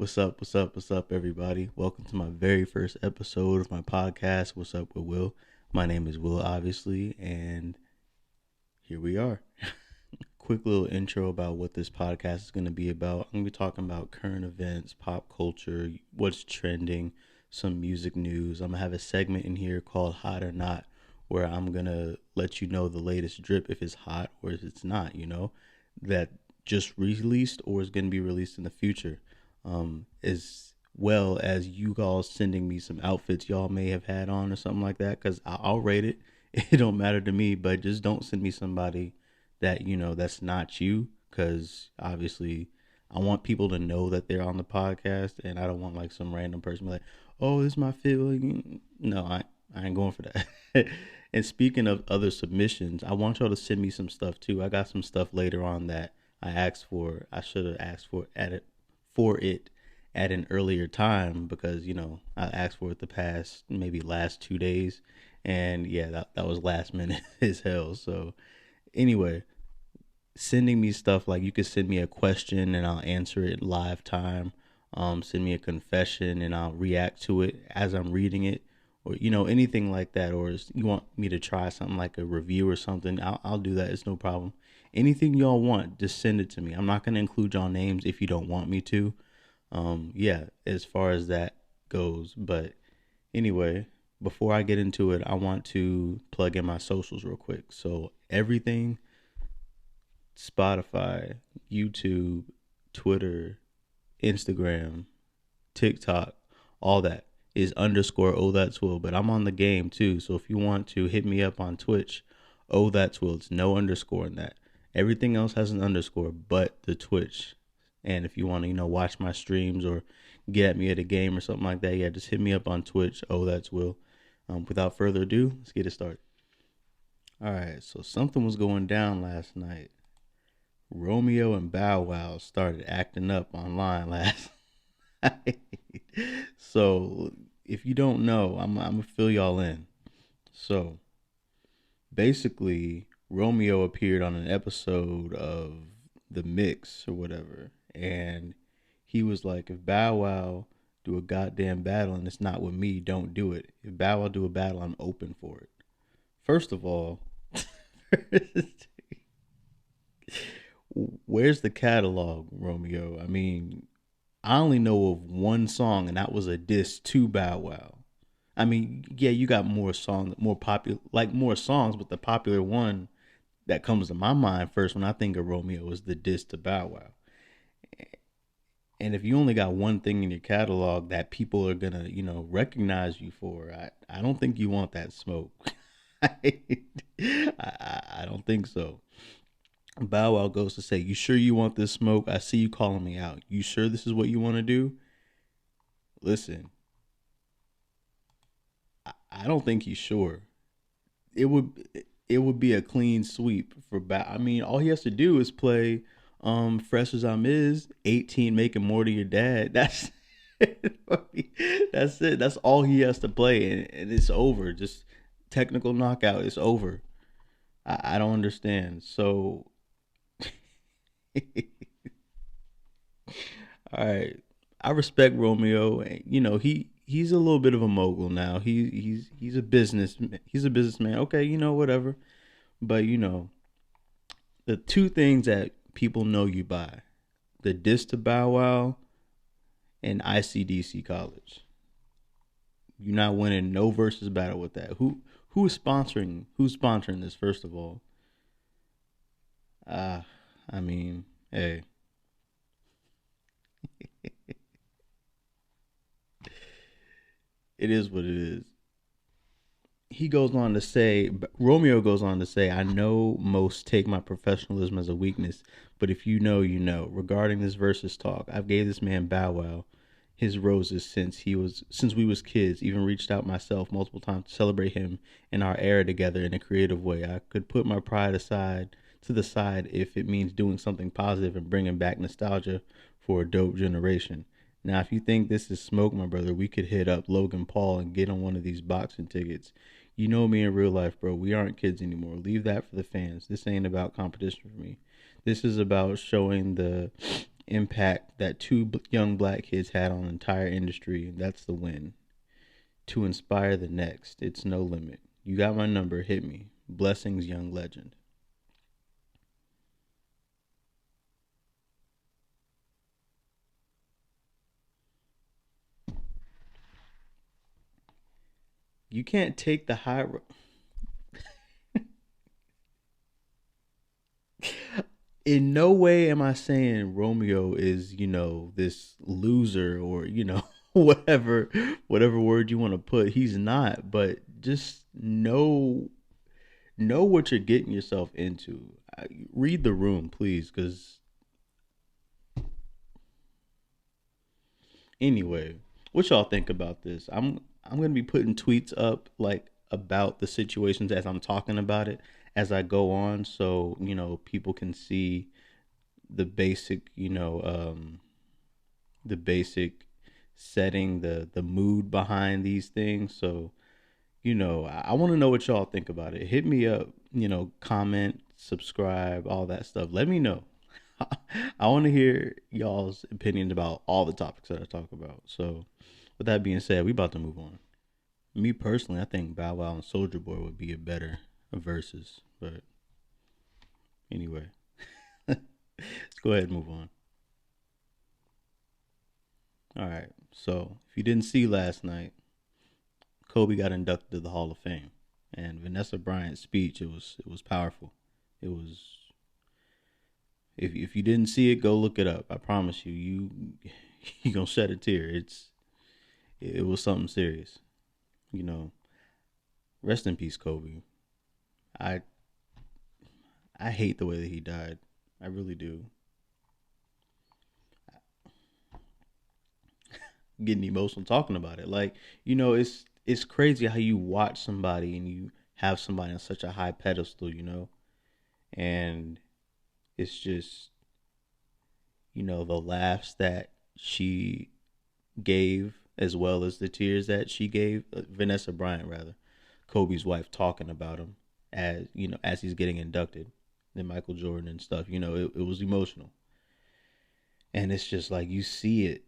What's up? What's up? What's up, everybody? Welcome to my very first episode of my podcast, What's Up with Will. My name is Will, obviously, and here we are. Quick little intro about what this podcast is going to be about. I'm going to be talking about current events, pop culture, what's trending, some music news. I'm going to have a segment in here called Hot or Not, where I'm going to let you know the latest drip if it's hot or if it's not, that just released or is going to be released in the future. As well as you all sending me some outfits y'all may have had on or something like that, because I'll rate it. It don't matter to me, but just don't send me somebody that that's not you, because obviously I want people to know that they're on the podcast, and I don't want like some random person be like, oh, this is my fit. No, I ain't going for that. And speaking of other submissions, I want y'all to send me some stuff too. I got some stuff later on that I should have asked for it at an earlier time, because I asked for it the past maybe last 2 days, and yeah, that was last minute as hell. So anyway, sending me stuff, like you could send me a question and I'll answer it live time. Send me a confession and I'll react to it as I'm reading it, or anything like that. Or you want me to try something like a review or something, I'll do that. It's no problem. Anything y'all want, just send it to me. I'm not going to include y'all names if you don't want me to. Yeah, as far as that goes. But anyway, before I get into it, I want to plug in my socials real quick. So everything, Spotify, YouTube, Twitter, Instagram, TikTok, all that is underscore Oh That's Will. But I'm on the game too. So if you want to hit me up on Twitch, Oh That's Will. It's no underscore in that. Everything else has an underscore but the Twitch. And if you want to, watch my streams or get at me at a game or something like that, yeah, just hit me up on Twitch. Oh, that's Will. Without further ado, let's get it started. All right, so something was going down last night. Romeo and Bow Wow started acting up online last night. So if you don't know, I'm gonna fill y'all in. So basically, Romeo appeared on an episode of The Mix or whatever, and he was like, if Bow Wow do a goddamn battle and it's not with me, don't do it. If Bow Wow do a battle, I'm open for it. First of all, where's the catalog, Romeo? I mean, I only know of one song, and that was a diss to Bow Wow. I mean, yeah, you got more songs, more popular, like more songs, but the popular one that comes to my mind first when I think of Romeo is the diss to Bow Wow. And if you only got one thing in your catalog that people are gonna, recognize you for, I don't think you want that smoke. I don't think so. Bow Wow goes to say, "You sure you want this smoke? I see you calling me out. You sure this is what you want to do?" Listen, I don't think he's sure. It would it would be a clean sweep for Bow. I mean, all he has to do is play Fresh as I'm is 18 making more than your dad. That's that's it. That's all he has to play, and it's over. Just technical knockout. It's over. I don't understand. So, all right, I respect Romeo. He's a little bit of a mogul now. He's a businessman. Okay, whatever. But the two things that people know you by: the diss to Bow Wow and ICDC College. You're not winning no versus battle with that. Who's sponsoring this, first of all? Uh I mean, hey, it is what it is. Romeo goes on to say, I know most take my professionalism as a weakness, but if you know, you know. Regarding this versus talk, I've gave this man Bow Wow his roses since we was kids. Even reached out myself multiple times to celebrate him and our era together in a creative way. I could put my pride aside to the side if it means doing something positive and bringing back nostalgia for a dope generation. Now, if you think this is smoke, my brother, we could hit up Logan Paul and get on one of these boxing tickets. You know me in real life, bro. We aren't kids anymore. Leave that for the fans. This ain't about competition for me. This is about showing the impact that young black kids had on the entire industry. That's the win. To inspire the next, it's no limit. You got my number, hit me. Blessings, young legend. You can't take the high road. In no way am I saying Romeo is, this loser or, whatever word you want to put. He's not, but just know what you're getting yourself into. Read the room, please, cuz anyway, what y'all think about this? I'm going to be putting tweets up like about the situations as I'm talking about it as I go on, so people can see the basic, the basic setting, the mood behind these things. So I want to know what y'all think about it. Hit me up, comment, subscribe, all that stuff. Let me know. I want to hear y'all's opinion about all the topics that I talk about. So, with that being said, we about to move on. Me personally, I think Bow Wow and Soldier Boy would be a better versus. But anyway, let's go ahead and move on. All right. So, if you didn't see last night, Kobe got inducted to the Hall of Fame, and Vanessa Bryant's speech, it was powerful. It was, if you didn't see it, go look it up. I promise you gonna shed a tear. It was something serious. You know, rest in peace, Kobe. I I hate the way that he died. I really do. Getting emotional talking about it. Like, it's crazy how you watch somebody and you have somebody on such a high pedestal, and it's just, the laughs that she gave as well as the tears that she gave, Vanessa Bryant rather, Kobe's wife, talking about him as he's getting inducted, then Michael Jordan and stuff. It was emotional, and it's just like you see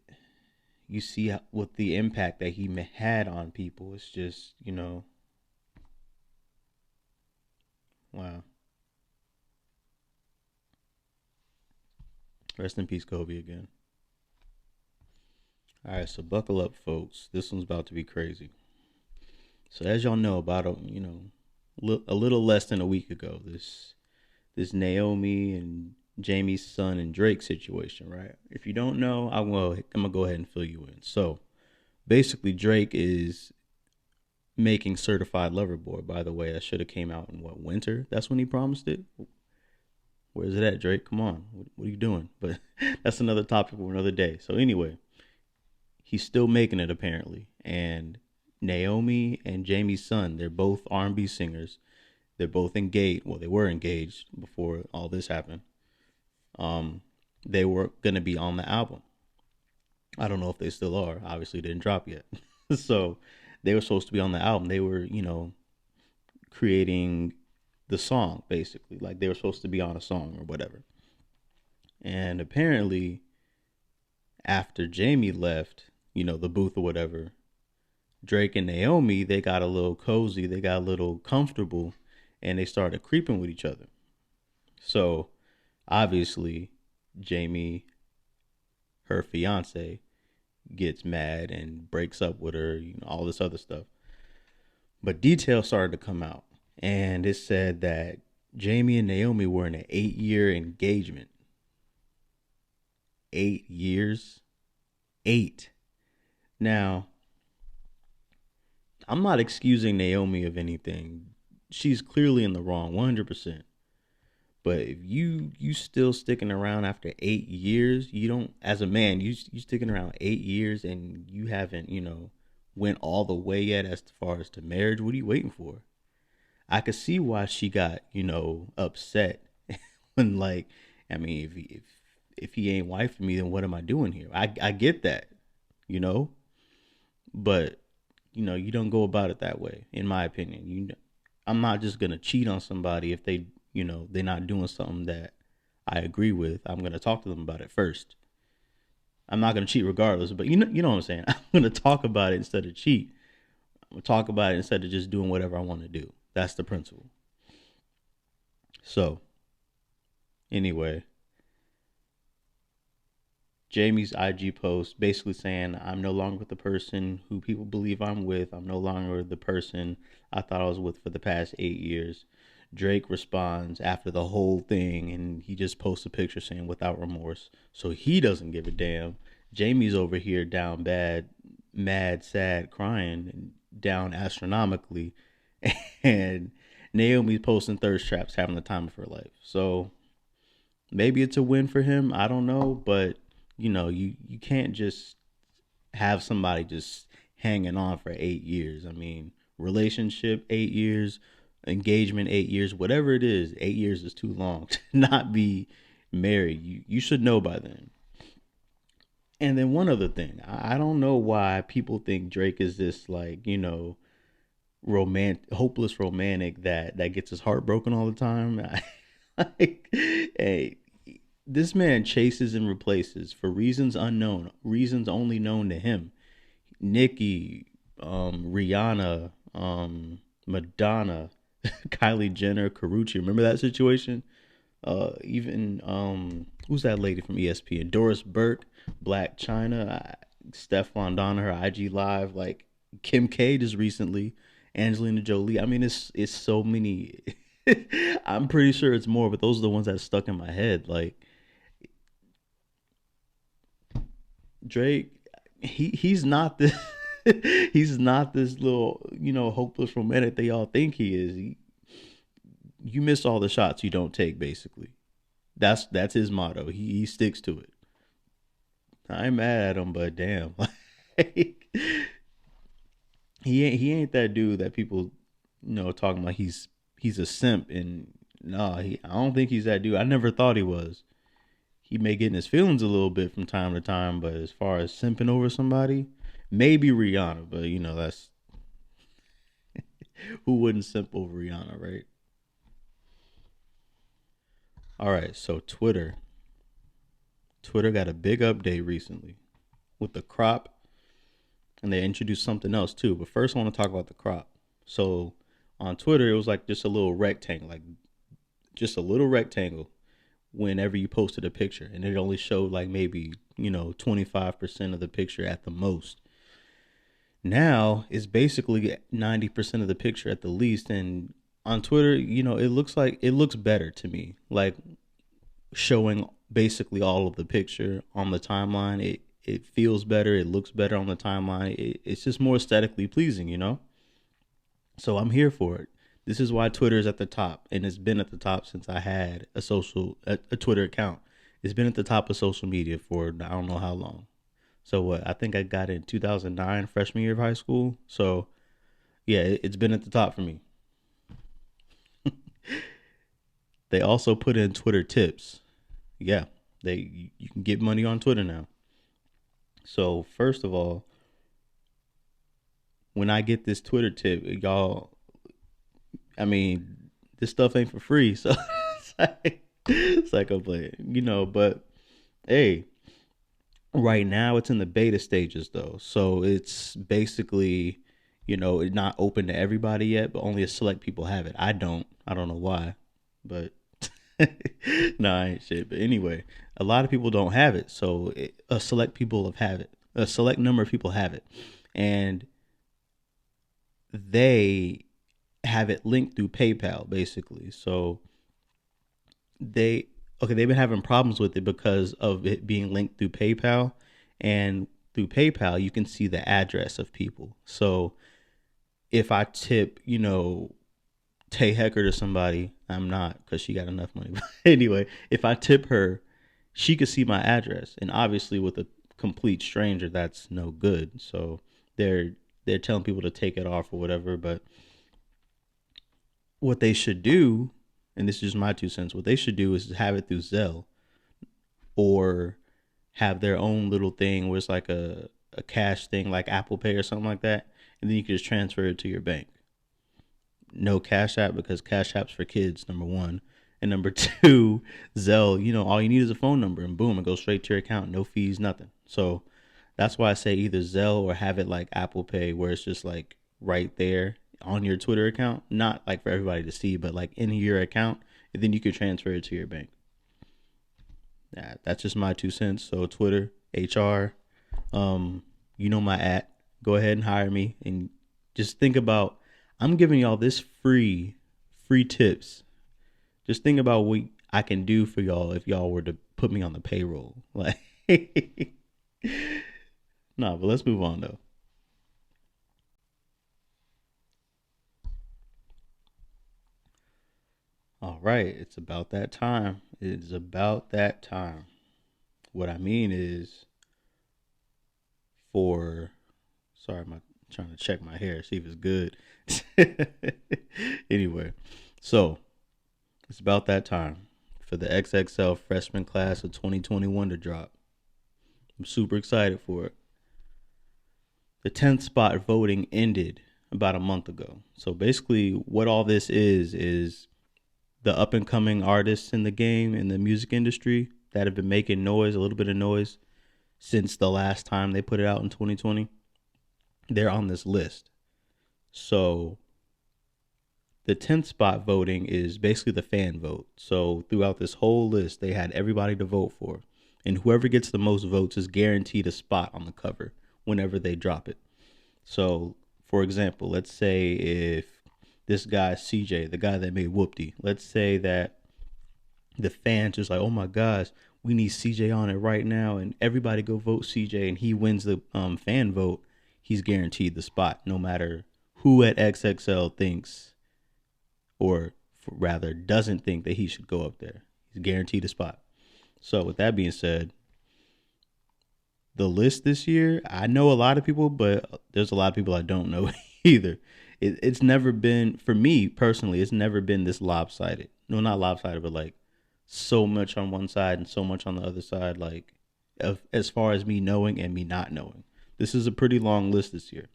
what the impact that he had on people. It's just, wow. Rest in peace, Kobe, again. All right, so buckle up, folks. This one's about to be crazy. So as y'all know, about a little less than a week ago, this Naomi and Jamie's son and Drake situation, right? If you don't know, I'm gonna go ahead and fill you in. So basically, Drake is making Certified Lover Boy. By the way, that should have came out in what, winter? That's when he promised it. Where's it at, Drake? Come on, what are you doing? But that's another topic for another day. So anyway, he's still making it apparently, and Naomi and Jamie's son, they're both R&B singers. They're both engaged. Well, they were engaged before all this happened. Um, they were gonna be on the album. I don't know if they still are. Obviously, it didn't drop yet. So they were supposed to be on the album. They were, creating the song basically. Like they were supposed to be on a song or whatever. And apparently, after Jamie left, the booth or whatever, Drake and Naomi, they got a little cozy, they got a little comfortable, and they started creeping with each other. So obviously, Jamie, her fiance, gets mad and breaks up with her, all this other stuff. But details started to come out, and it said that Jamie and Naomi were in an 8-year engagement. 8 years? Eight. Now, I'm not excusing Naomi of anything. She's clearly in the wrong, 100%. But if you still sticking around after 8 years, you don't, as a man, you sticking around 8 years and you haven't, went all the way yet as far as to marriage. What are you waiting for? I could see why she got, upset when, like, I mean, if he ain't wife for me, then what am I doing here? I get that, you know, but you don't go about it that way, in my opinion. I'm not just gonna cheat on somebody if they're not doing something that I agree with. I'm gonna talk to them about it first. I'm not gonna cheat regardless, but you know what I'm saying. I'm gonna talk about it instead of cheat. I'm gonna talk about it instead of just doing whatever I want to do. That's the principle. So anyway, Jamie's IG post basically saying, I'm no longer with the person who people believe I'm with. I'm no longer the person I thought I was with for the past 8 years. Drake responds after the whole thing, and he just posts a picture saying without remorse. So he doesn't give a damn. Jamie's over here down bad, mad, sad, crying, down astronomically. And Naomi's posting thirst traps, having the time of her life. So maybe it's a win for him. I don't know, but you can't just have somebody just hanging on for 8 years. I mean, relationship 8 years, engagement 8 years, whatever it is, 8 years is too long to not be married. You should know by then. And then one other thing, I don't know why people think Drake is this like hopeless romantic that gets his heart broken all the time. Like, hey, this man chases and replaces for reasons unknown, reasons only known to him. Nicki, Rihanna, Madonna, Kylie Jenner, Carucci. Remember that situation? Even who's that lady from ESPN? Doris Burke, Black China, Stefan Donna, her IG live, like Kim K just recently, Angelina Jolie. I mean, it's so many. I'm pretty sure it's more, but those are the ones that stuck in my head. Like Drake, he's not this. He's not this little hopeless romantic they all think he is. You miss all the shots you don't take. Basically, that's his motto. He sticks to it. I ain't mad at him, but damn, like, he ain't that dude that people talking about. He's a simp, and no, I don't think he's that dude. I never thought he was. He may get in his feelings a little bit from time to time, but as far as simping over somebody, maybe Rihanna, but that's who wouldn't simp over Rihanna, right? All right, so Twitter got a big update recently with the crop, and they introduced something else too. But first, I want to talk about the crop. So on Twitter, it was like just a little rectangle, like just a little rectangle whenever you posted a picture, and it only showed like maybe 25% of the picture at the most. Now it's basically 90% of the picture at the least, and on Twitter, it looks better to me, like showing basically all of the picture on the timeline. It feels better, it looks better on the timeline. It's just more aesthetically pleasing. So I'm here for it. This is why Twitter is at the top, and it's been at the top since I had a Twitter account. It's been at the top of social media for I don't know how long. So what? I think I got it in 2009, freshman year of high school. So yeah, it's been at the top for me. They also put in Twitter tips. Yeah, you can get money on Twitter now. So first of all, when I get this Twitter tip, y'all, I mean, this stuff ain't for free, so it's like I'm playing. But hey, right now it's in the beta stages though, so it's basically, it's not open to everybody yet, but only a select people have it. I don't know why, but no, I ain't shit. But anyway, a lot of people don't have it, so a select people have it. A select number of people have it, and they have it linked through PayPal, basically. So they've been having problems with it because of it being linked through PayPal, and through PayPal you can see the address of people. So if I tip, Tay Hecker to somebody, I'm not, because she got enough money. But anyway, if I tip her, she could see my address, and obviously with a complete stranger, that's no good. So they're telling people to take it off or whatever. But what they should do, and this is just my 2 cents, what they should do is have it through Zelle, or have their own little thing where it's like a cash thing like Apple Pay or something like that, and then you can just transfer it to your bank. No Cash App, because Cash App's for kids, number one, And number two, Zelle, all you need is a phone number and boom, it goes straight to your account. No fees, nothing. So that's why I say either Zelle or have it like Apple Pay where it's just like right there on your Twitter account. Not like for everybody to see, but like in your account. And then you can transfer it to your bank. Yeah, that's just my 2 cents. So Twitter, HR, my at. Go ahead and hire me. And just think about, I'm giving y'all this free tips. Just think about what I can do for y'all if y'all were to put me on the payroll. Like, no, but let's move on though. All right, it's about that time. It's about that time. What I mean is, for sorry, I'm trying to check my hair, see if it's good. Anyway, so it's about that time for the XXL Freshman Class of 2021 to drop. I'm super excited for it. The 10th spot voting ended about a month ago. So basically, what all this is the up and coming artists in the game, in the music industry, that have been making noise, a little bit of noise, since the last time they put it out in 2020. They're on this list. So the 10th spot voting is basically the fan vote. So throughout this whole list, they had everybody to vote for. And whoever gets the most votes is guaranteed a spot on the cover whenever they drop it. So, for example, let's say if this guy, CJ, the guy that made Whoopty, let's say that the fans just like, oh my gosh, we need CJ on it right now. And everybody go vote CJ and he wins the fan vote. He's guaranteed the spot no matter who at XXL thinks, or rather doesn't think that he should go up there. He's guaranteed a spot. So with that being said, the list this year, I know a lot of people, but there's a lot of people I don't know either. It's never been, for me personally, it's never been this lopsided. No, not lopsided, but like so much on one side and so much on the other side. Like, as far as me knowing and me not knowing, this is a pretty long list this year.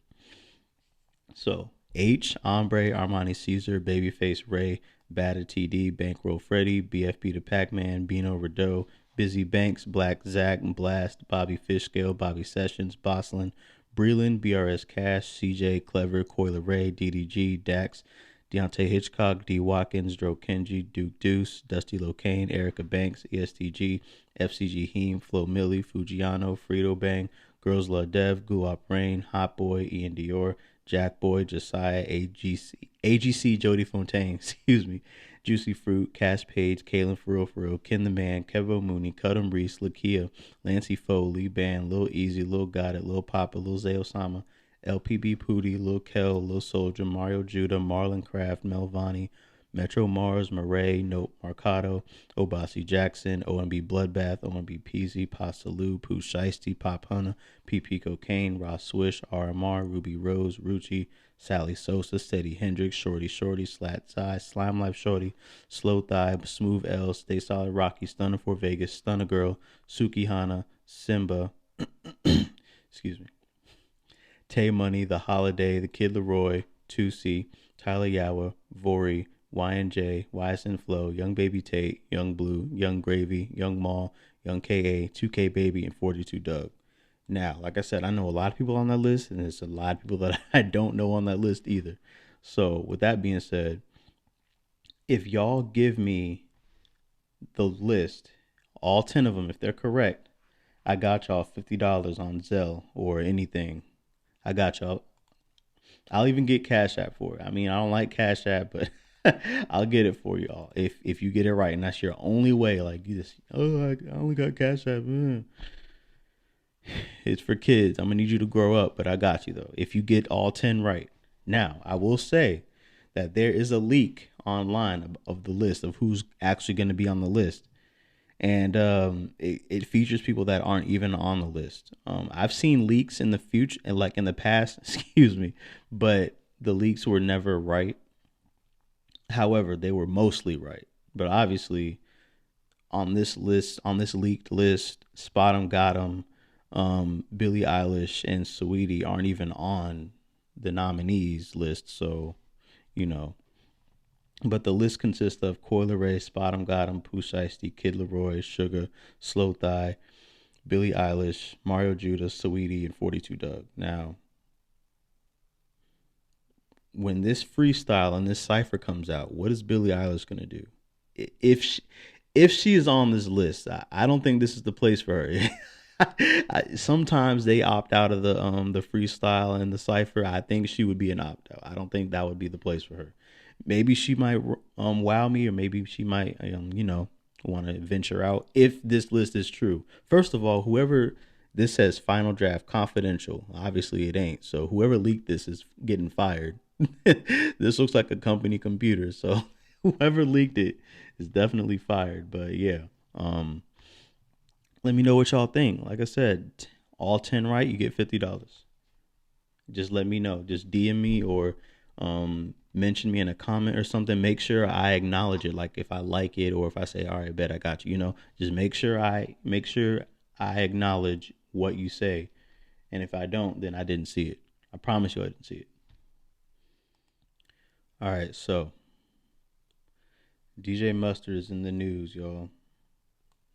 So H, Ombre, Armani Caesar, Babyface Ray, Bada TD, Bankroll Freddy, BFB the Pac-Man, Bino Rideau, Busy Banks, Black Zach, Blast, Bobby Fishscale, Bobby Sessions, Bosslin, Breland, BRS Cash, CJ, Clever, Coiler Ray, DDG, Dax, Deontay Hitchcock, D. Watkins, Dro Kenji, Duke Deuce, Dusty Locane, Erica Banks, ESTG, FCG Heem, Flo Millie, Fujiano, Frito Bang, Girls Love Dev, Guap Rain, Hot Boy, Ian Dior, Jack Boy, Josiah, AGC Jody Fontaine, excuse me, Juicy Fruit, Cash Page, Kalen For Real, Ken the Man, Kevo Mooney, Cudham Reese, Lakia, Lancey Foley, Band, Lil Easy, Lil Got It, Lil Papa, Lil Zay Osama, LPB Pooty, Lil Kel, Lil Soldier, Mario Judah, Marlon Craft, Melvani, Metro Mars, Murray, Nope, Marcado, Obasi Jackson, OMB Bloodbath, OMB Peasy, Pasta Lou, Pooh Shiesty, Pop Hunter, PP Cocaine, Ross Swish, RMR, Ruby Rose, Rucci, Sally Sosa, Steady Hendrix, Shorty, Slat Size, Slime Life Shorty, Slow Thigh, Smooth L, Stay Solid Rocky, Stunner for Vegas, Stunner Girl, Suki Hana, Simba, excuse me, Tay Money, The Holiday, The Kid Leroy, 2C, Tyler Yawa, Vori, YNJ, YSN Flow, Young Baby Tate, Young Blue, Young Gravy, Young Maul, Young KA, 2K Baby, and 42 Doug. Now, like I said, I know a lot of people on that list, and there's a lot of people that I don't know on that list either. So, with that being said, if y'all give me the list, all 10 of them, if they're correct, I got y'all $50 on Zelle or anything. I got y'all. I'll even get Cash App for it. I mean, I don't like Cash App, but I'll get it for y'all if you get it right, and that's your only way. Like, you just, I only got Cash App. It's for kids. I'm gonna need you to grow up, but I got you though. If you get all 10 right. Now, I will say that there is a leak online of the list of who's actually going to be on the list, and it features people that aren't even on the list. I've seen leaks in the future, and like in the past, excuse me, but the leaks were never right. However, they were mostly right. But obviously, on this list, on this leaked list, Spot 'em, Got 'em, Billie Eilish, and Saweetie aren't even on the nominees list. So, you know, But the list consists of Coil Ray, Spot'em, Gotham, Pooh Shiesty, Kid Leroy, Sugar, Slow Thigh, Billie Eilish, Mario Judah, Saweetie, and 42 Doug. Now, when this freestyle and this cipher comes out, what is Billie Eilish gonna do? If she, if she is on this list, I don't think this is the place for her. Sometimes they opt out of the freestyle and the cipher. I think she would be an opt out. I don't think that would be the place for her. Maybe she might wow me, or maybe she might want to venture out if this list is true. First of all, whoever this says final draft confidential, obviously it ain't. So whoever leaked this is getting fired. This looks like a company computer, so whoever leaked it is definitely fired. But yeah, let me know what y'all think. Like I said, all 10 right, you get $50. Just let me know. Just DM me or mention me in a comment or something. Make sure I acknowledge it. Like if I like it or if I say, all right, bet I got you. Just make sure I acknowledge what you say. And if I don't, then I didn't see it. I promise you I didn't see it. All right, so DJ Mustard is in the news, y'all.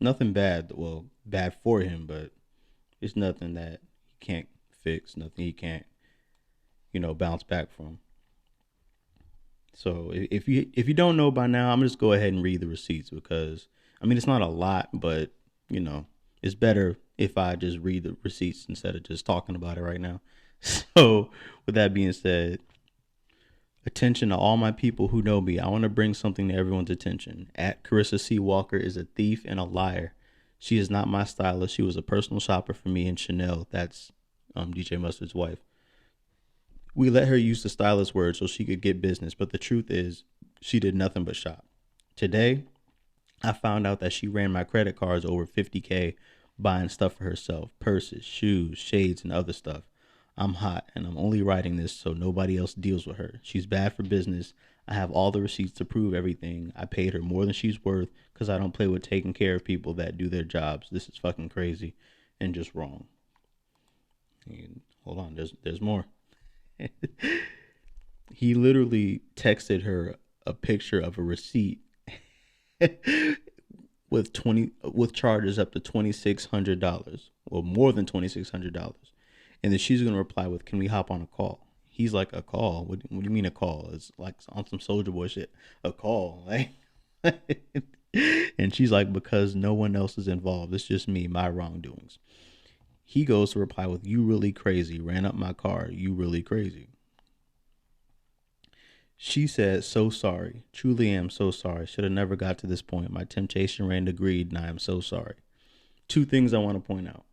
Nothing bad. Well, bad for him, but it's nothing that he can't fix. Nothing he can't, bounce back from. So if you don't know by now, I'm gonna just go ahead and read the receipts because it's not a lot, but it's better if I just read the receipts instead of just talking about it right now. So with that being said, attention to all my people who know me. I want to bring something to everyone's attention. At Carissa C. Walker is a thief and a liar. She is not my stylist. She was a personal shopper for me and Chanel. That's DJ Mustard's wife. We let her use the stylist word so she could get business, but the truth is she did nothing but shop. Today, I found out that she ran my credit cards over $50K buying stuff for herself, purses, shoes, shades, and other stuff. I'm hot, and I'm only writing this so nobody else deals with her. She's bad for business. I have all the receipts to prove everything. I paid her more than she's worth because I don't play with taking care of people that do their jobs. This is fucking crazy and just wrong. And hold on, there's more. He literally texted her a picture of a receipt with charges up to $2,600, or more than $2,600. And then she's gonna reply with, "Can we hop on a call?" He's like, "A call? What do you mean a call?" It's like on some Soldier Boy shit. A call, like. And she's like, "Because no one else is involved. It's just me, my wrongdoings." He goes to reply with, "You really crazy. Ran up my car. You really crazy." She said, "So sorry. Truly am so sorry. Should have never got to this point. My temptation ran to greed, and I am so sorry." Two things I want to point out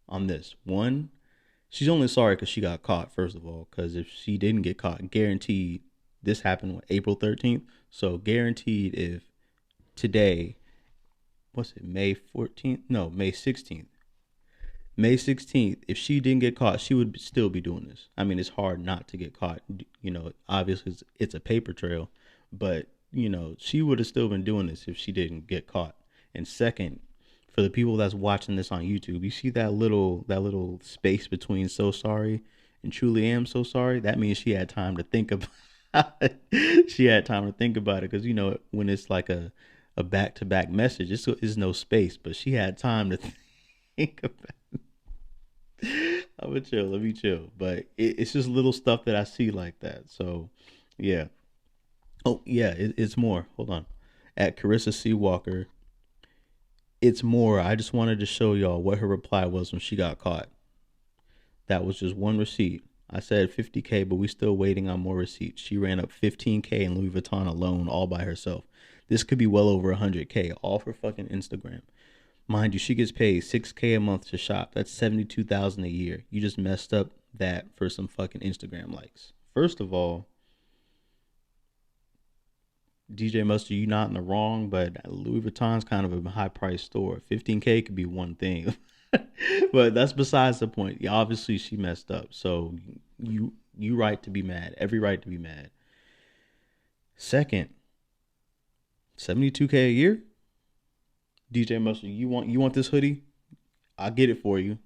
on this. One, she's only sorry because she got caught, first of all, because if she didn't get caught, guaranteed this happened April 13th. So guaranteed if today, what's it, May 14th? No, May 16th. May 16th, if she didn't get caught, she would still be doing this. It's hard not to get caught. Obviously it's a paper trail, but, she would have still been doing this if she didn't get caught. And second, for the people that's watching this on YouTube, you see that little space between "so sorry" and "truly am so sorry"? That means she had time to think about it. She had time to think about it because, when it's like a back-to-back message, it's no space, but she had time to think about it. I'm gonna chill. Let me chill. But it's just little stuff that I see like that. So, yeah. Oh, yeah. It's more. Hold on. At Carissa C. Walker, it's more. I just wanted to show y'all what her reply was when she got caught. That was just one receipt. I said 50K, but we still waiting on more receipts. She ran up 15K in Louis Vuitton alone, all by herself. This could be well over 100K, all for fucking Instagram. Mind you, she gets paid $6K a month to shop. That's $72,000 a year. You just messed up that for some fucking Instagram likes. First of all, DJ Mustard, you not in the wrong, but Louis Vuitton's kind of a high price store. 15K could be one thing. But that's besides the point. Yeah, obviously she messed up. So you right to be mad. Every right to be mad. Second, 72K a year? DJ Mustard, you want this hoodie? I'll get it for you.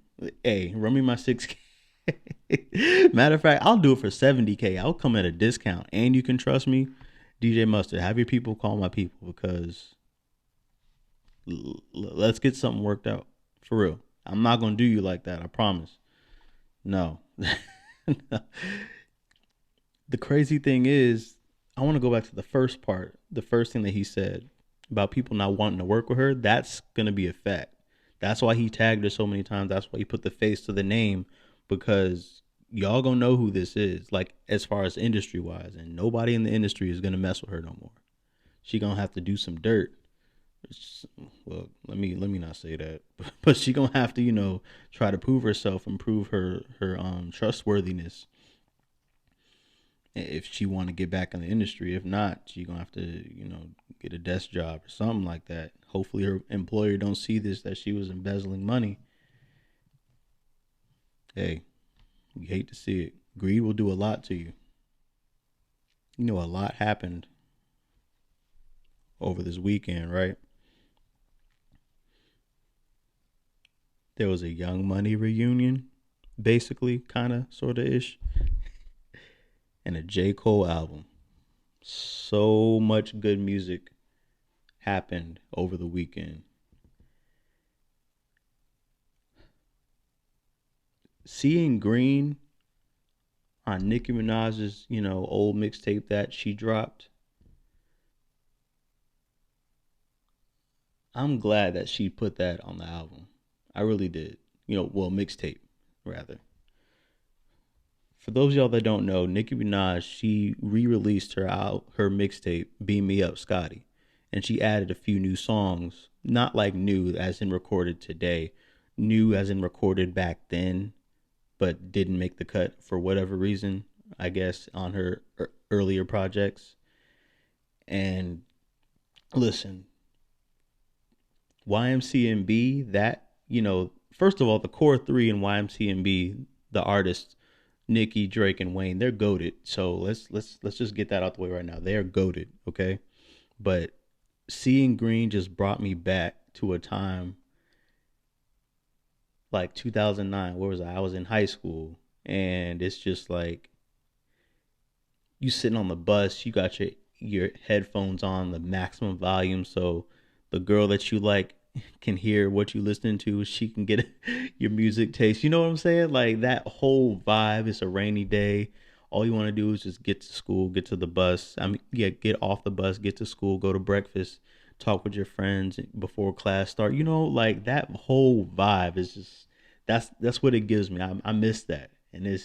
Hey, run me my 6K. Matter of fact, I'll do it for 70K. I'll come at a discount. And you can trust me. DJ Mustard, have your people call my people because let's get something worked out for real. I'm not gonna do you like that. I promise. No. The crazy thing is, I want to go back to the first part. The first thing that he said about people not wanting to work with her. That's gonna be a fact. That's why he tagged her so many times. That's why he put the face to the name because y'all gonna know who this is. Like as far as industry wise, and nobody in the industry is gonna mess with her no more. She gonna have to do some dirt. Well, let me not say that, but she gonna have to, try to prove herself and prove her trustworthiness if she want to get back in the industry. If not, she gonna have to, get a desk job or something like that. Hopefully, her employer don't see this that she was embezzling money. Hey, you hate to see it. Greed will do a lot to you. A lot happened over this weekend, right? There was a Young Money reunion, basically, kind of, sort of ish, and a J. Cole album. So much good music happened over the weekend. Seeing Green on Nicki Minaj's, old mixtape that she dropped. I'm glad that she put that on the album. I really did. Mixtape, rather. For those of y'all that don't know, Nicki Minaj, she re-released her mixtape, Beam Me Up, Scotty. And she added a few new songs. Not like new as in recorded today. New as in recorded back then, but didn't make the cut for whatever reason, I guess, on her earlier projects. And listen, YMCMB, that, first of all, the core three in YMCMB, the artists, Nicki, Drake, and Wayne, they're goated. So let's just get that out the way right now. They're goated, okay? But Seeing Green just brought me back to a time like 2009. Where was I? I was in high school, and it's just like you sitting on the bus, you got your headphones on the maximum volume, so the girl that you like can hear what you listening to. She can get your music taste. You know what I'm saying? Like that whole vibe. It's a rainy day. All you want to do is just get to school, get to the bus. Get off the bus, get to school, go to breakfast, talk with your friends before class start. Like that whole vibe is just that's what it gives me. I miss that, and it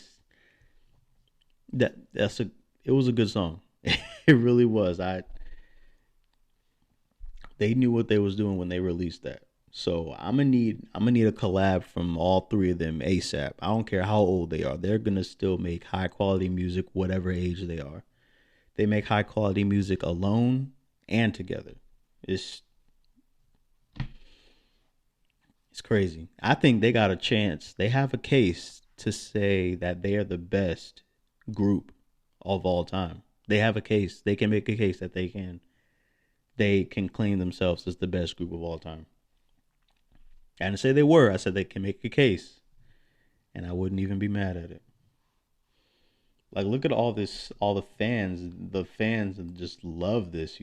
was a good song. It really was. They knew what they was doing when they released that. So I'm gonna need a collab from all three of them ASAP. I don't care how old they are. They're gonna still make high quality music, whatever age they are. They make high quality music alone and together. It's it's crazy. I think they got a chance. They have a case to say that they are the best group of all time. They have a case. They can make a case that they can claim themselves as the best group of all time. I didn't say they were. I said they can make a case, and I wouldn't even be mad at it. Like, look at all this, all the fans. The fans just love this.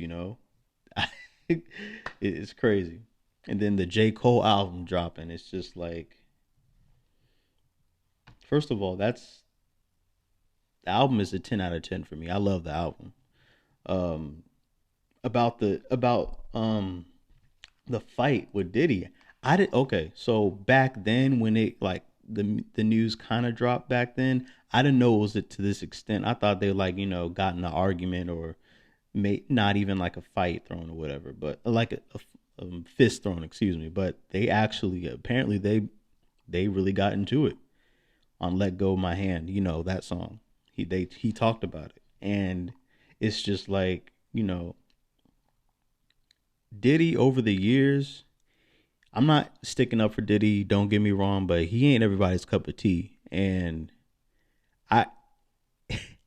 It's crazy. And then the J. Cole album dropping. It's just like, first of all, the album is a 10 out of 10 for me. I love the album. Um, about the fight with Diddy. I did okay. So back then, when it like the news kind of dropped back then, I didn't know it was to this extent. I thought they like got in an argument or may not even like a fight thrown or whatever, but like a fist thrown, excuse me. But they actually apparently they really got into it on "Let Go of My Hand." That song. He talked about it, and it's just like Diddy over the years. I'm not sticking up for Diddy. Don't get me wrong, but he ain't everybody's cup of tea. And I,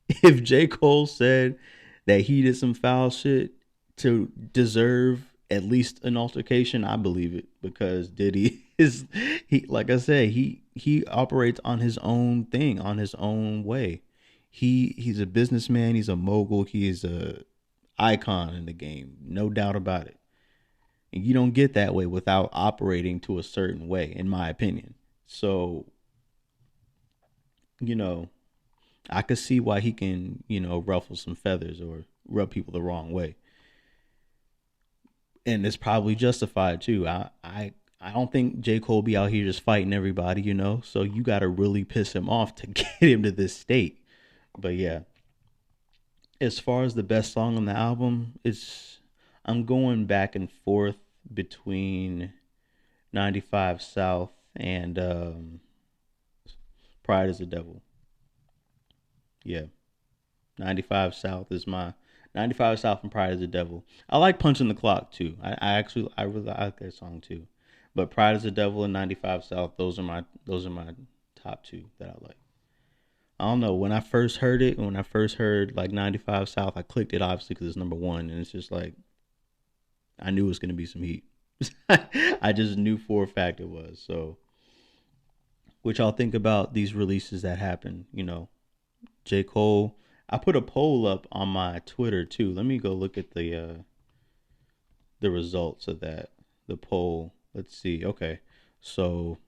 if J. Cole said that he did some foul shit to deserve at least an altercation, I believe it because Diddy is like I said, he operates on his own thing, on his own way. He's a businessman. He's a mogul. He is a icon in the game, no doubt about it. And you don't get that way without operating to a certain way, in my opinion. So, you know, I could see why he can, ruffle some feathers or rub people the wrong way. And it's probably justified too. I don't think J. Cole be out here just fighting everybody. So you gotta really piss him off to get him to this state. But yeah, as far as the best song on the album, I'm going back and forth between 95 South and Pride is the Devil. Yeah. 95 South is my 95 South and Pride is the Devil. I like Punching the Clock too. I really like that song too. But Pride is the Devil and 95 South, those are my top two that I like. I don't know. When I first heard it, when I first heard like 95 South, I clicked it obviously because it's number one, and it's just like I knew it was gonna be some heat. I just knew for a fact it was. So, what y'all think about these releases that happened? J. Cole. I put a poll up on my Twitter too. Let me go look at the results of that. The poll. Let's see. Okay. So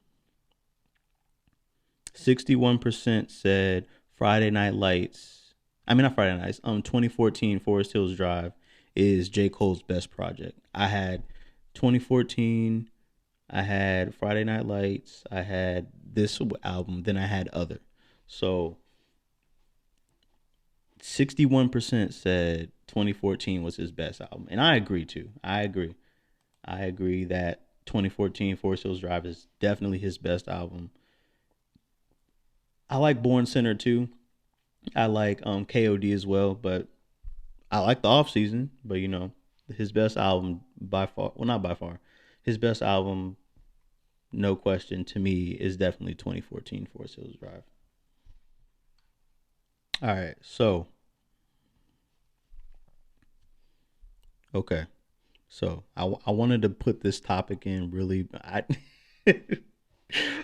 61% said Friday Night Lights. I mean not Friday Nights. 2014 Forest Hills Drive is J. Cole's best project. I had 2014, I had Friday Night Lights, I had this album, then I had Other. So 61% said 2014 was his best album. And I agree too. I agree that 2014 Forest Hills Drive is definitely his best album. I like Born Center too. I like KOD as well, but I like the off season, but his best album by far, well not by far. His best album, no question to me, is definitely 2014 Forest Hills Drive. All right, so okay, so I wanted to put this topic in really.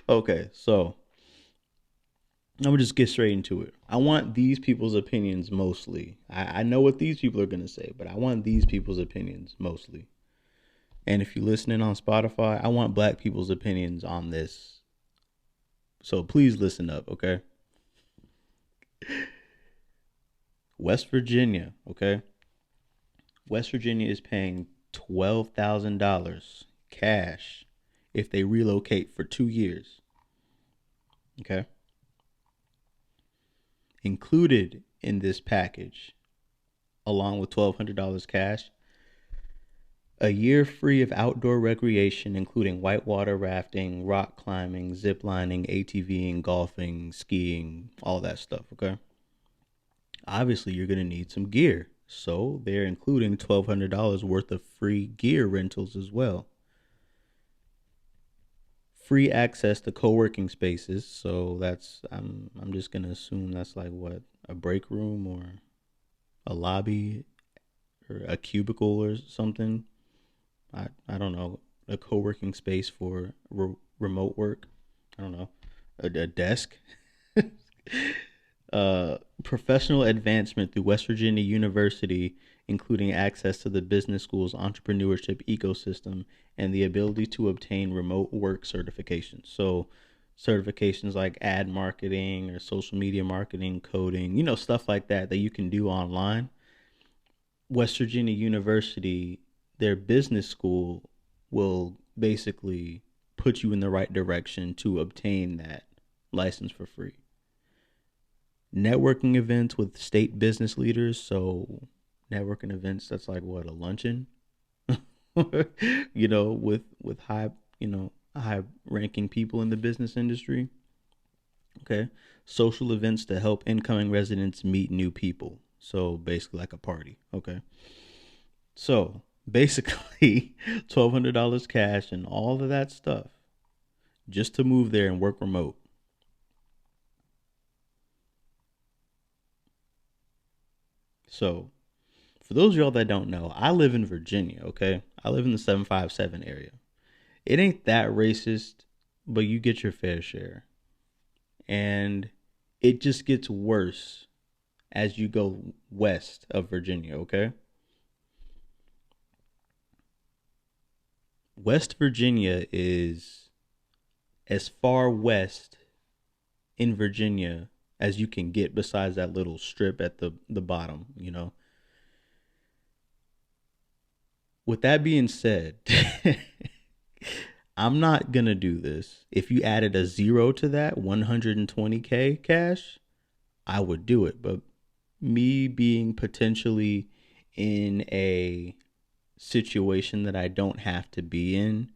Okay, so I'm gonna just get straight into it. I want these people's opinions mostly. I know what these people are gonna say, but I want these people's opinions mostly. And if you're listening on Spotify, I want black people's opinions on this. So please listen up, okay? West Virginia, okay? West Virginia is paying $12,000 cash if they relocate for 2 years. Okay? Included in this package, along with $1,200 cash, a year free of outdoor recreation, including whitewater rafting, rock climbing, zip lining, ATVing, golfing, skiing, all that stuff, okay? Obviously, you're going to need some gear. So they're including $1,200 worth of free gear rentals as well. Free access to co-working spaces. So that's I'm just gonna assume that's like what, a break room or a lobby or a cubicle or something. I don't know, a co-working space for remote work. I don't know, a desk. Professional advancement through West Virginia University, including access to the business school's entrepreneurship ecosystem and the ability to obtain remote work certifications. So, certifications like ad marketing or social media marketing, coding, stuff like that that you can do online. West Virginia University, their business school, will basically put you in the right direction to obtain that license for free. Networking events with state business leaders. So networking events, that's like what, a luncheon, with high ranking people in the business industry. Okay. Social events to help incoming residents meet new people. So basically like a party. Okay. So basically $1,200 cash and all of that stuff just to move there and work remote. So, for those of y'all that don't know, I live in Virginia, okay? I live in the 757 area. It ain't that racist, but you get your fair share. And it just gets worse as you go west of Virginia, okay? West Virginia is as far west in Virginia as you can get besides that little strip at the bottom, you know. With that being said, I'm not going to do this. If you added a zero to that, 120K cash, I would do it. But me being potentially in a situation that I don't have to be in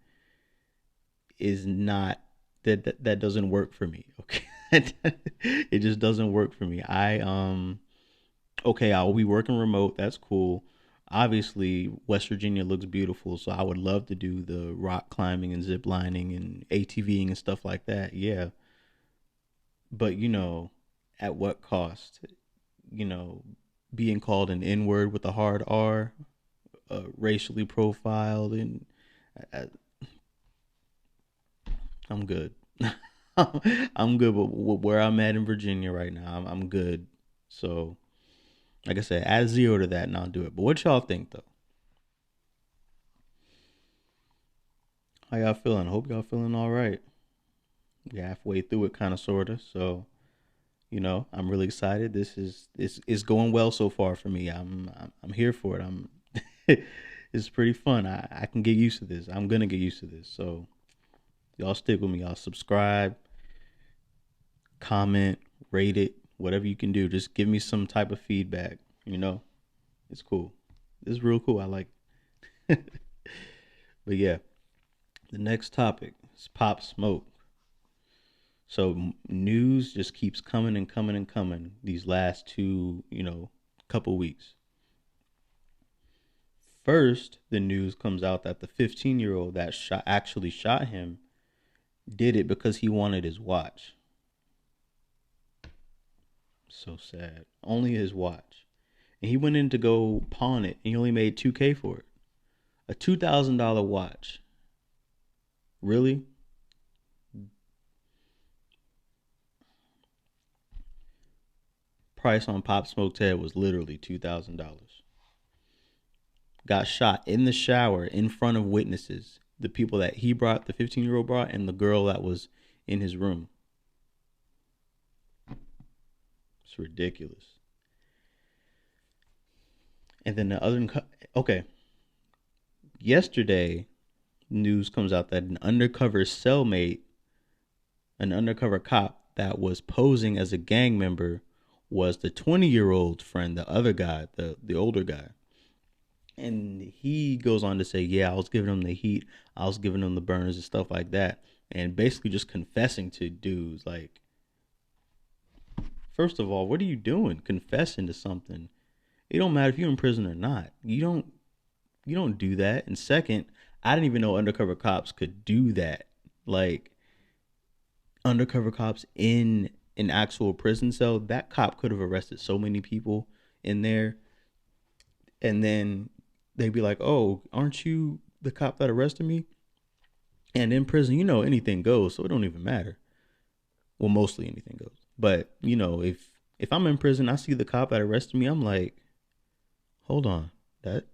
is not that doesn't work for me. Okay. It just doesn't work for me. Okay, I'll be working remote. That's cool. Obviously, West Virginia looks beautiful, so I would love to do the rock climbing and zip lining and ATVing and stuff like that. Yeah. But, at what cost? You know, Being called an N word with a hard R, racially profiled, and I, I'm good. I'm good with where I'm at in Virginia right now. I'm good. So, like I said, add zero to that and I'll do it. But what y'all think though? How y'all feeling? I hope y'all feeling all right. We halfway through it, kind of, sorta. So, I'm really excited. This is going well so far for me. I'm here for it. It's pretty fun. I can get used to this. I'm gonna get used to this. So y'all stick with me. Y'all subscribe, comment, rate it, whatever you can do. Just give me some type of feedback. You know, it's cool. It's real cool. I like it. But yeah, the next topic is Pop Smoke. So news just keeps coming and coming and coming these last two, couple weeks. First, the news comes out that the 15-year-old that actually shot him did it because he wanted his watch. So sad. Only his watch. And he went in to go pawn it and he only made 2K for it. A $2,000 watch. Really? Price on Pop Smoke's head was literally $2,000. Got shot in the shower in front of witnesses. The people that he brought, the 15-year-old brought, and the girl that was in his room. It's ridiculous. And then okay. Yesterday, news comes out that an undercover cellmate, an undercover cop that was posing as a gang member, was the 20-year-old friend, the other guy, the older guy. And he goes on to say, yeah, I was giving him the heat, I was giving him the burners and stuff like that, and basically just confessing to dudes. Like, first of all, what are you doing confessing to something? It don't matter if you're in prison or not. You don't do that. And second, I didn't even know undercover cops could do that. Like, undercover cops in an actual prison cell, that cop could have arrested so many people in there. And then they'd be like, oh, aren't you the cop that arrested me? And in prison, anything goes, so it don't even matter. Well, mostly anything goes. But, if I'm in prison, I see the cop that arrested me, I'm like, hold on, that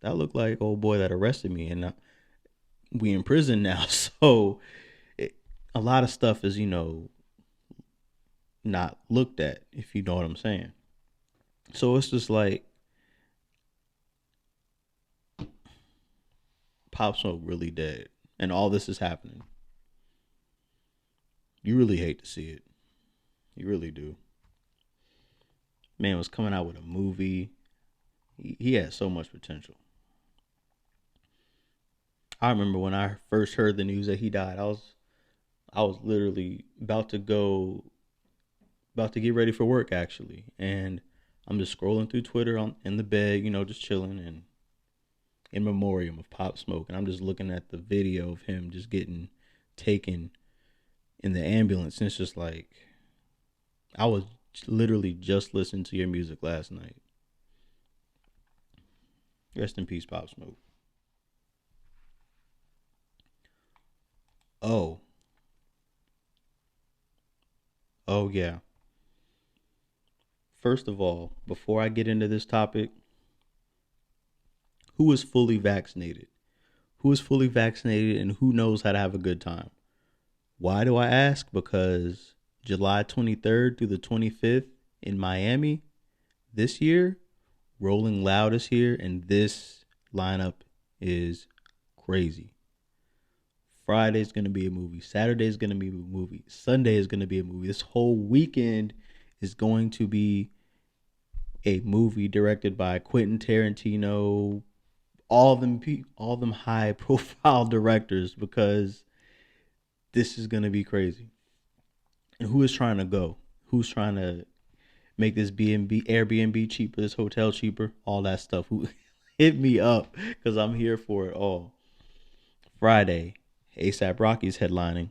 looked like old boy that arrested me, and we in prison now. So a lot of stuff is, not looked at, if you know what I'm saying. So it's just like, Pop Smoke really dead, and all this is happening. You really hate to see it. You really do. Man was coming out with a movie. He had so much potential. I remember when I first heard the news that he died, I was literally about to get ready for work actually, and I'm just scrolling through Twitter in the bed, just chilling, and in memoriam of Pop Smoke, and I'm just looking at the video of him just getting taken in the ambulance, and it's just like, I was literally just listening to your music last night. Rest in peace, Pop Smoke. Oh, oh yeah. First of all, before I get into this topic, who is fully vaccinated? Who is fully vaccinated and who knows how to have a good time? Why do I ask? Because July 23rd through the 25th in Miami this year, Rolling Loud is here, and this lineup is crazy. Friday's going to be a movie. Saturday's going to be a movie. Sunday is going to be a movie. This whole weekend is going to be a movie directed by Quentin Tarantino, all them high profile directors, because this is going to be crazy. And who is trying to go? Who's trying to make this B&B Airbnb cheaper, this hotel cheaper, all that stuff? Who hit me up, cuz I'm here for it all. Friday, ASAP Rocky's headlining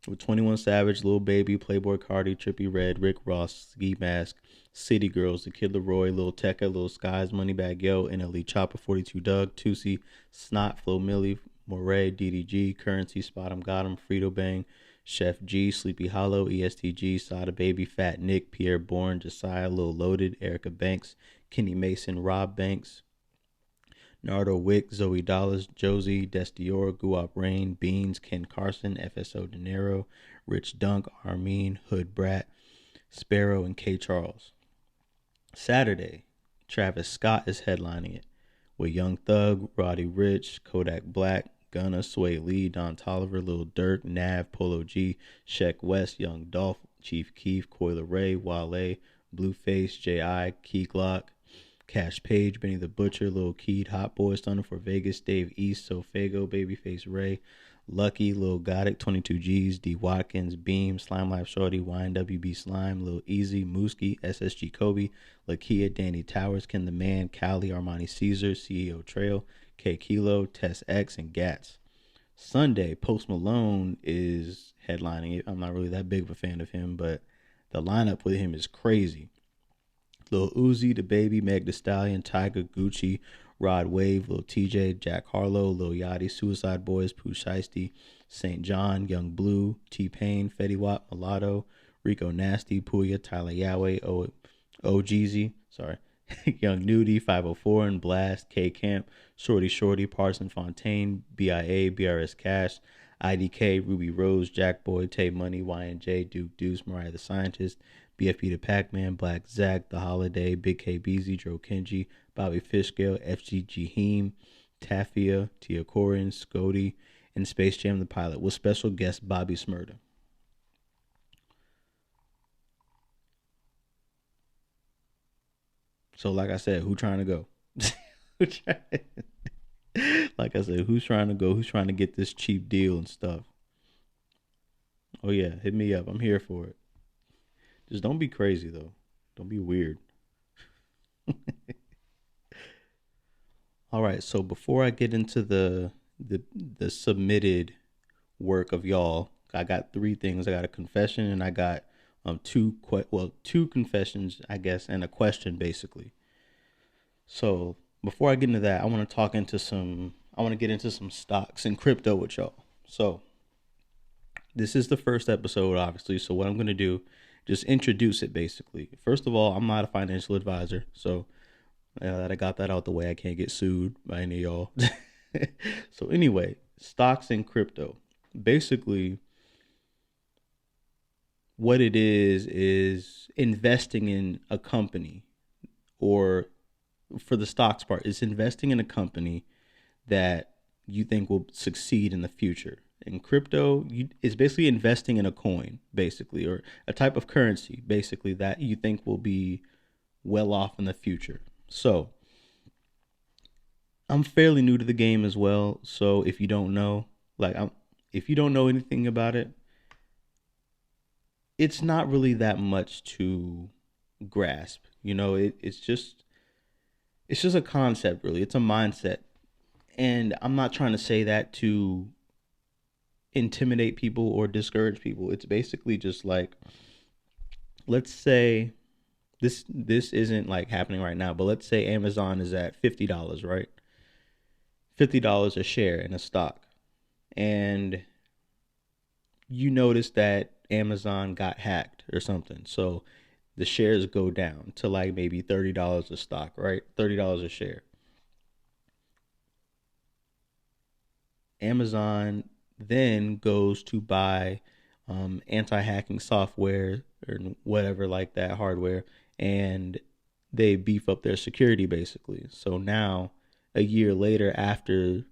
with 21 Savage, Lil Baby, Playboy Cardi, Trippie Redd, Rick Ross, Ski Mask, City Girls, The Kid Laroi, Lil Tecca, Lil Skies, Moneybagg Yo, NLE Chopper, 42 Doug, Tusi, Snot, Flo Milli, Moray, DDG, Currency, Spot 'em Got 'em, Frito Bang, Chef G, Sleepy Hollow, ESTG, Sada Baby, Fat Nick, Pierre Bourne, Josiah, Lil Loaded, Erica Banks, Kenny Mason, Rob Banks, Nardo Wick, Zoe Dallas, Josie, Destior, Guap Rain, Beans, Ken Carson, FSO De Niro, Rich Dunk, Armin, Hood Brat, Sparrow, and K. Charles. Saturday, Travis Scott is headlining it with Young Thug, Roddy Ricch, Kodak Black, Gunna, Sway Lee, Don Toliver, Lil Durk, Nav, Polo G, Sheck West, Young Dolph, Chief Keef, Coil Ray, Wale, Blueface, J.I., Key Glock, Cash Page, Benny the Butcher, Lil Keed, Hot Boy, Stunner for Vegas, Dave East, Sofago, Babyface Ray, Lucky, Lil Gotic, 22 G's, D Watkins, Beam, Slime Life Shorty, YNWB Slime, Lil Easy, Mooski, SSG Kobe, Lakia, Danny Towers, Ken the Man, Cali, Armani Caesar, CEO Trail, K Kilo, Tess X, and Gats. Sunday, Post Malone is headlining it. I'm not really that big of a fan of him, but the lineup with him is crazy. Lil Uzi, The Baby, Meg Thee Stallion, Tyga, Gucci, Rod Wave, Lil TJ, Jack Harlow, Lil Yachty, Suicide Boys, Pooh Shiesty, St. John, Young Blue, T-Pain, Fetty Wap, Mulatto, Rico Nasty, Puya, Tyler Yahweh, Jeezy, Young Nudie, 504 and Blast, K Camp, Shorty, Parson Fontaine, BIA, BRS Cash, IDK, Ruby Rose, Jack Boy, Tay Money, YNJ, Duke Deuce, Mariah the Scientist, BFB the Pac-Man, Black Zach, The Holiday, Big K BZ, Dro Kenji, Bobby Fishgale, FG Heem, Tafia, Tia Corin, Scotty, and Space Jam the Pilot with special guest Bobby Smurda. So like I said, who trying to go? Like I said, who's trying to go? Who's trying to get this cheap deal and stuff? Oh yeah, hit me up. I'm here for it. Just don't be crazy though. Don't be weird. All right, so before I get into the submitted work of y'all, I got three things. I got a confession and I got two confessions, I guess, and a question basically. So before I get into that, I want to get into some stocks and crypto with y'all. So this is the first episode, obviously. So what I'm gonna do, just introduce it basically. First of all, I'm not a financial advisor, so that I got that out the way. I can't get sued by any of y'all. So anyway, stocks and crypto. Basically, what it is investing in a company, or for the stocks part, it's investing in a company that you think will succeed in the future. In crypto, it's basically investing in a coin, basically, or a type of currency, basically, that you think will be well off in the future. So, I'm fairly new to the game as well. So, if you don't know, if you don't know anything about it, it's not really that much to grasp. It's just a concept, really. It's a mindset, and I'm not trying to say that to intimidate people or discourage people. It's basically just like, let's say this isn't like happening right now, but let's say Amazon is at $50, right? $50 a share in a stock. And you notice that Amazon got hacked or something. So the shares go down to like maybe $30 a stock, right? $30 a share. Amazon then goes to buy anti-hacking software or whatever like that, hardware, and they beef up their security basically. So now, a year later after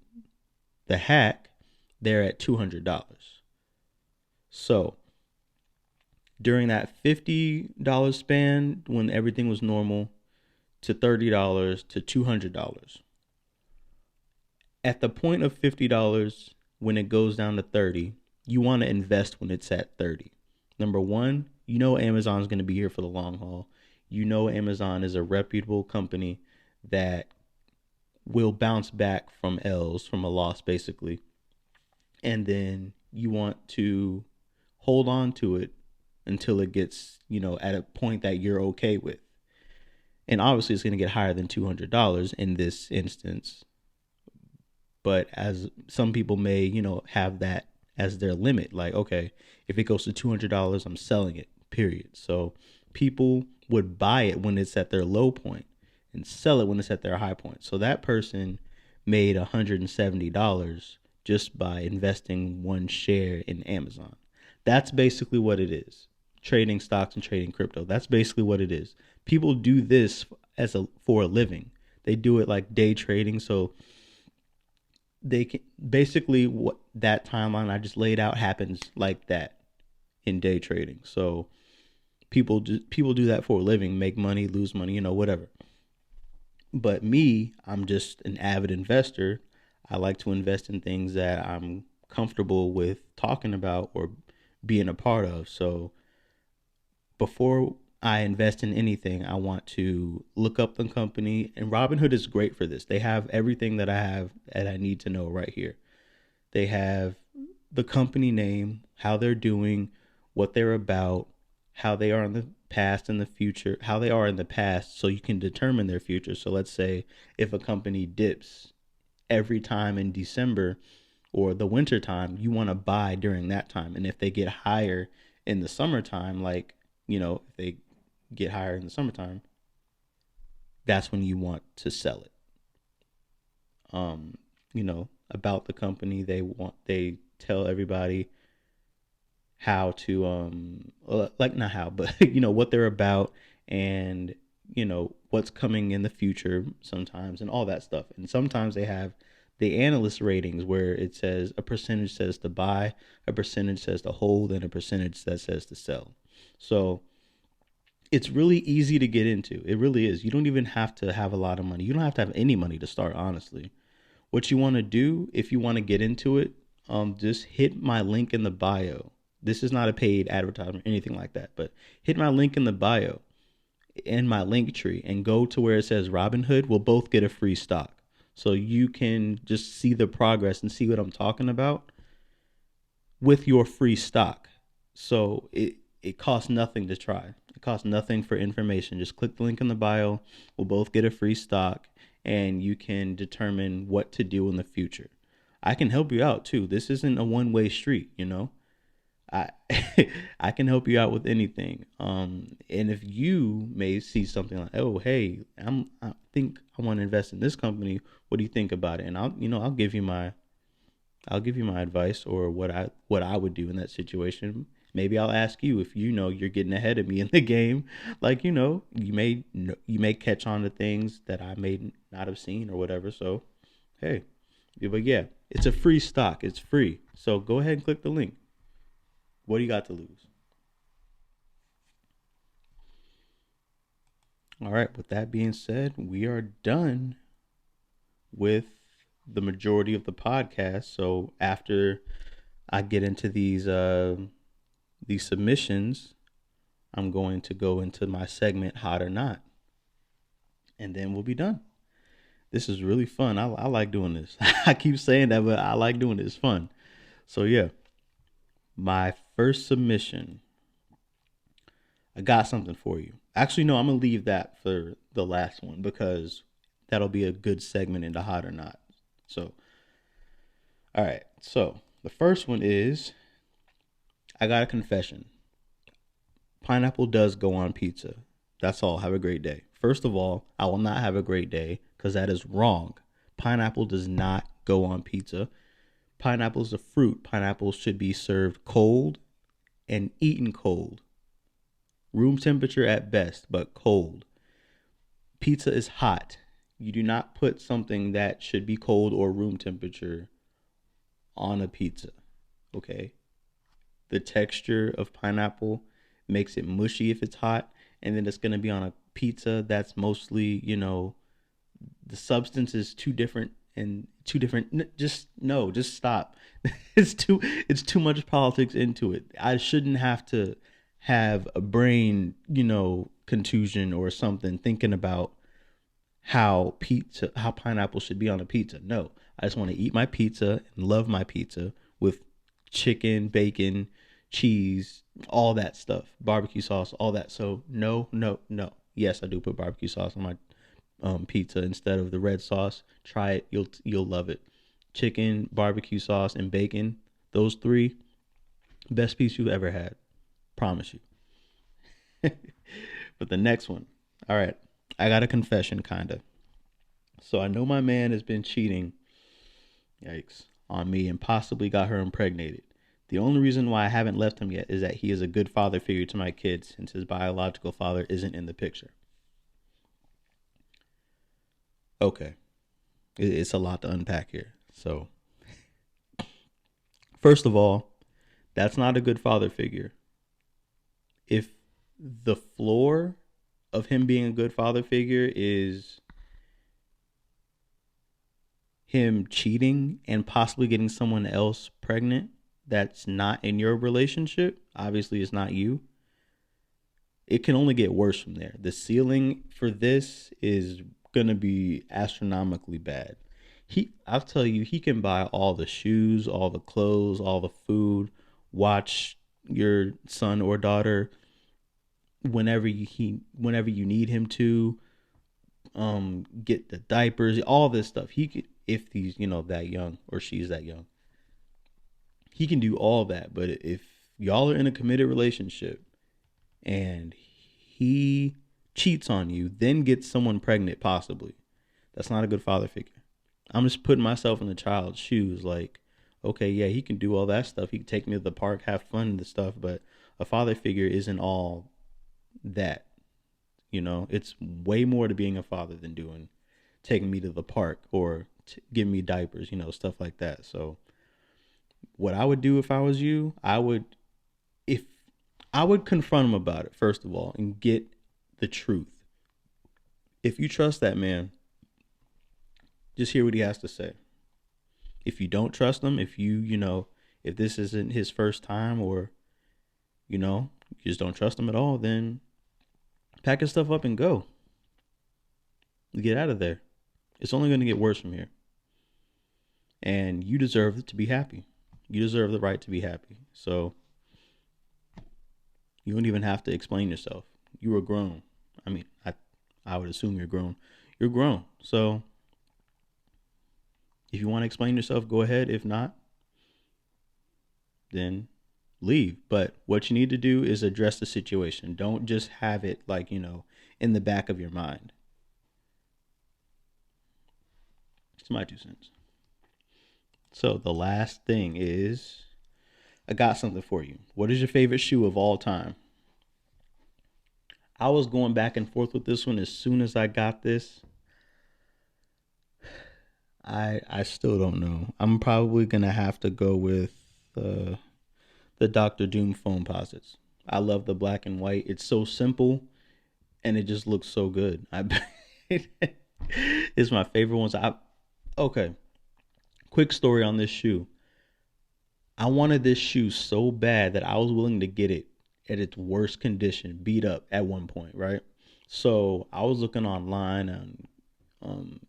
the hack, they're at $200. So during that $50 span when everything was normal, to $30 to $200. At the point of $50, when it goes down to 30, you want to invest when it's at 30. Number one, you know Amazon's going to be here for the long haul. You know Amazon is a reputable company that will bounce back from L's, from a loss basically. And then you want to hold on to it until it gets, at a point that you're okay with. And obviously it's going to get higher than $200 in this instance. But as some people may, have that as their limit. Like, okay, if it goes to $200, I'm selling it, period. So people would buy it when it's at their low point and sell it when it's at their high point. So that person made $170 just by investing one share in Amazon. That's basically what it is. Trading stocks and trading crypto. That's basically what it is. People do this for a living. They do it like day trading. So they can basically, what that timeline I just laid out happens like that in day trading. So people do that for a living, make money, lose money, whatever. But me, I'm just an avid investor. I like to invest in things that I'm comfortable with talking about or being a part of. So before I invest in anything, I want to look up the company, and Robinhood is great for this. They have everything that I need to know right here. They have the company name, how they're doing, what they're about, how they are in the past and the future, how they are in the past, so you can determine their future. So let's say if a company dips every time in December or the winter time, you want to buy during that time. And if they get higher in the summertime, like, if they get higher in the summertime, that's when you want to sell it. About the company, they tell everybody how to like, not how, but what they're about, and what's coming in the future sometimes, and all that stuff. And sometimes they have the analyst ratings where it says a percentage says to buy, a percentage says to hold, and a percentage that says to sell. So it's really easy to get into. It really is. You don't even have to have a lot of money. You don't have to have any money to start, honestly. What you want to do, if you want to get into it, just hit my link in the bio. This is not a paid advertisement or anything like that, but hit my link in the bio in my link tree and go to where it says Robinhood. We'll both get a free stock. So you can just see the progress and see what I'm talking about with your free stock. So it costs nothing to try. It costs nothing for information. Just click the link in the bio. We'll both get a free stock, and you can determine what to do in the future. I can help you out too. This isn't a one-way street, I I can help you out with anything. And if you may see something like, oh, hey, I think I want to invest in this company. What do you think about it? And I'll give you my advice, or what I would do in that situation. Maybe I'll ask you if you're getting ahead of me in the game. Like, you may catch on to things that I may not have seen or whatever. So, hey, but yeah, it's a free stock. It's free. So go ahead and click the link. What do you got to lose? All right. With that being said, we are done with the majority of the podcast. So after I get into these submissions, I'm going to go into my segment, Hot or Not, and then we'll be done. This is really fun. I like doing this. I keep saying that, but I like doing it. It's fun. So yeah, my first submission, I got something for you. Actually, no, I'm going to leave that for the last one because that'll be a good segment into Hot or Not. So, all right. So the first one is, I got a confession. Pineapple does go on pizza. That's all. Have a great day. First of all, I will not have a great day because that is wrong. Pineapple does not go on pizza. Pineapple is a fruit. Pineapple should be served cold and eaten cold. Room temperature at best, but cold. Pizza is hot. You do not put something that should be cold or room temperature on a pizza. Okay? The texture of pineapple makes it mushy if it's hot, and then it's going to be on a pizza that's mostly, the substance is too different and too different. Just stop. It's too much politics into it. I shouldn't have to have a brain, contusion or something thinking about how pineapple should be on a pizza. No, I just want to eat my pizza and love my pizza with chicken, bacon, cheese, all that stuff, barbecue sauce, all that. So no, no, no. Yes, I do put barbecue sauce on my pizza instead of the red sauce. Try it, you'll love it. Chicken, barbecue sauce, and bacon. Those three, best piece you've ever had. Promise you. But the next one, all right, I got a confession, kinda. So I know my man has been cheating, yikes, on me and possibly got her impregnated. The only reason why I haven't left him yet is that he is a good father figure to my kids since his biological father isn't in the picture. Okay, it's a lot to unpack here. So, first of all, that's not a good father figure. If the floor of him being a good father figure is him cheating and possibly getting someone else pregnant that's not in your relationship, obviously it's not you. It can only get worse from there. The ceiling for this is gonna be astronomically bad. I'll tell you, he can buy all the shoes, all the clothes, all the food, watch your son or daughter whenever you need him to, get the diapers, all this stuff. He could, if he's that young or she's that young, he can do all that. But if y'all are in a committed relationship and he cheats on you, then gets someone pregnant, possibly, that's not a good father figure. I'm just putting myself in the child's shoes. Like, okay, yeah, he can do all that stuff. He can take me to the park, have fun and stuff. But a father figure isn't all that. It's way more to being a father than taking me to the park or giving me diapers, stuff like that. So what I would do if I was you, if I would confront him about it, first of all, and get the truth. If you trust that man, just hear what he has to say. If you don't trust him, if this isn't his first time, or, you just don't trust him at all, then pack his stuff up and go. Get out of there. It's only going to get worse from here. And you deserve to be happy. You deserve the right to be happy. So you don't even have to explain yourself. You are grown. I mean, I would assume you're grown. You're grown. So if you want to explain yourself, go ahead. If not, then leave. But what you need to do is address the situation. Don't just have it like, in the back of your mind. It's my 2 cents. So the last thing is, I got something for you. What is your favorite shoe of all time? I was going back and forth with this one. As soon as I got this, I still don't know. I'm probably gonna have to go with the Dr. Doom foam posits. I love the black and white. It's so simple, and it just looks so good. It's my favorite ones. Okay. Quick story on this shoe. I wanted this shoe so bad that I was willing to get it at its worst condition, beat up at one point, right? So I was looking online on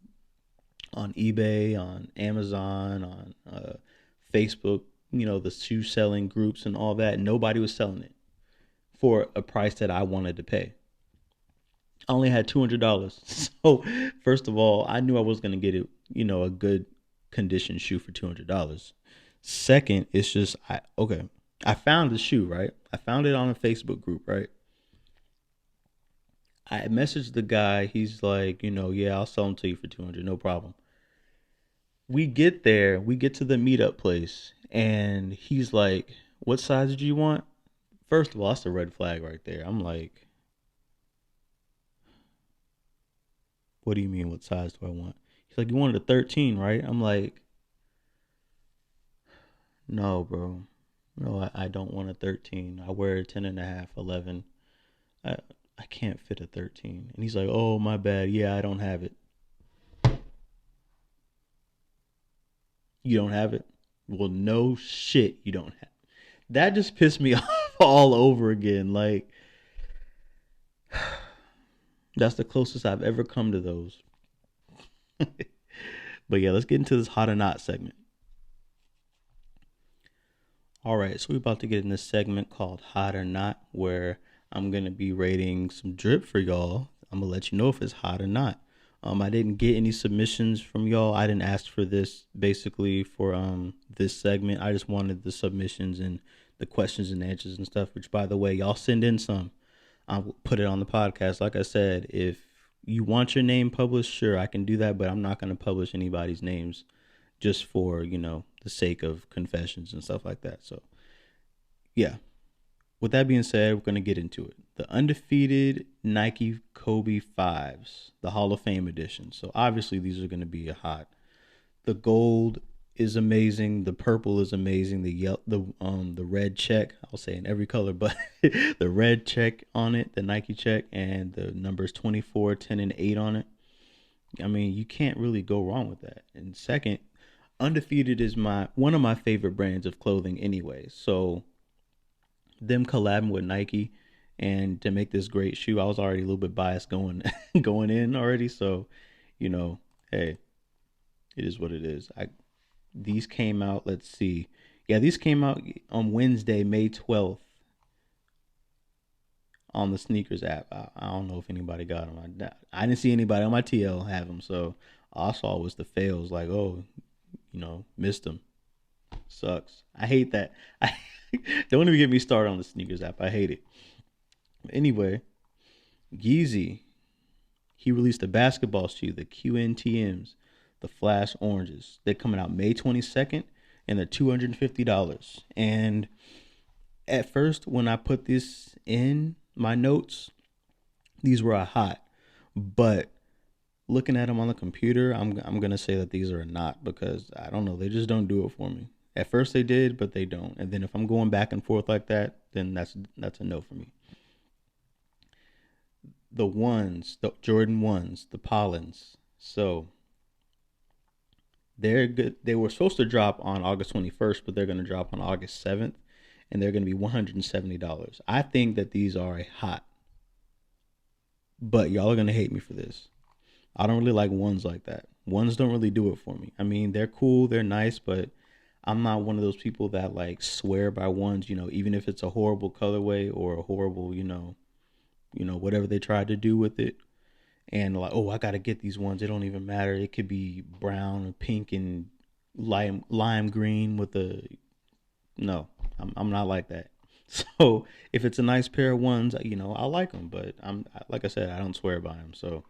eBay, on Amazon, on Facebook, the shoe selling groups and all that. Nobody was selling it for a price that I wanted to pay. I only had $200. So first of all, I knew I was going to get it, a good condition shoe for $200. Second, it's just, I found the shoe, right? I found it on a Facebook group, right? I messaged the guy. He's like, yeah, I'll sell them to you for $200, no problem. We get there, we get to the meetup place, and he's like, "What size did you want?" First of all, that's a red flag right there. I'm like, "What do you mean? What size do I want?" He's like, "You wanted a 13, right?" I'm like, "No, bro. No, I don't want a 13. I wear a 10 and a half, 11. I, I can't fit a 13." And he's like, "Oh, my bad. Yeah, I don't have it." You don't have it? Well, no shit, you don't have it. That just pissed me off all over again. Like, that's the closest I've ever come to those. But yeah, let's get into this hot or not segment. All right, so we're about to get in this segment called Hot or Not, where I'm gonna be rating some drip for y'all. I'm gonna let you know if it's hot or not. I didn't get any submissions from y'all. I didn't ask for this basically for this segment. I just wanted the submissions and the questions and answers and stuff. Which, by the way, y'all send in some. I'll put it on the podcast. Like I said, if you want your name published, sure, I can do that, but I'm not gonna publish anybody's names just for the sake of confessions and stuff like that. So yeah, with that being said, we're gonna get into it. The undefeated Nike Kobe fives, the Hall of Fame edition. So obviously these are gonna be a hot. The gold is amazing. The purple is amazing. The red check, I'll say in every color, but the red check on it, the Nike check, and the numbers 24, 10, and 8 on it. I mean, you can't really go wrong with that. And second, Undefeated is my one of my favorite brands of clothing anyway. So them collabing with Nike and to make this great shoe, I was already a little bit biased going going in already. So, you know, hey, it is what it is. I These came out, let's see. Yeah, these came out on Wednesday, May 12th on the sneakers app. I don't know if anybody got them. I didn't see anybody on my TL have them. So all I saw was the fails like, oh, missed them. Sucks. I hate that. I don't even get me started on the sneakers app. I hate it. Anyway, Yeezy, he released a basketball shoe, the QNTMs, the Flash Oranges. They're coming out May 22nd and they're $250. And at first, when I put this in my notes, these were a hot. But looking at them on the computer, I'm gonna say that these are not because I don't know. They just don't do it for me. At first they did, but they don't. And then if I'm going back and forth like that, then that's a no for me. The ones, the Jordan ones, the Pollens. So they're good. They were supposed to drop on August 21st, but they're gonna drop on August 7th, and they're gonna be $170. I think that these are a hot, but y'all are gonna hate me for this. I don't really like ones like that. Ones don't really do it for me. I mean, they're cool, they're nice, but I'm not one of those people that like swear by ones, even if it's a horrible colorway or a horrible, whatever they tried to do with it. And like, oh, I gotta get these ones. It don't even matter. It could be brown or pink and lime green with a no. I'm not like that. So if it's a nice pair of ones, I like them. But I'm like I said, I don't swear by them. So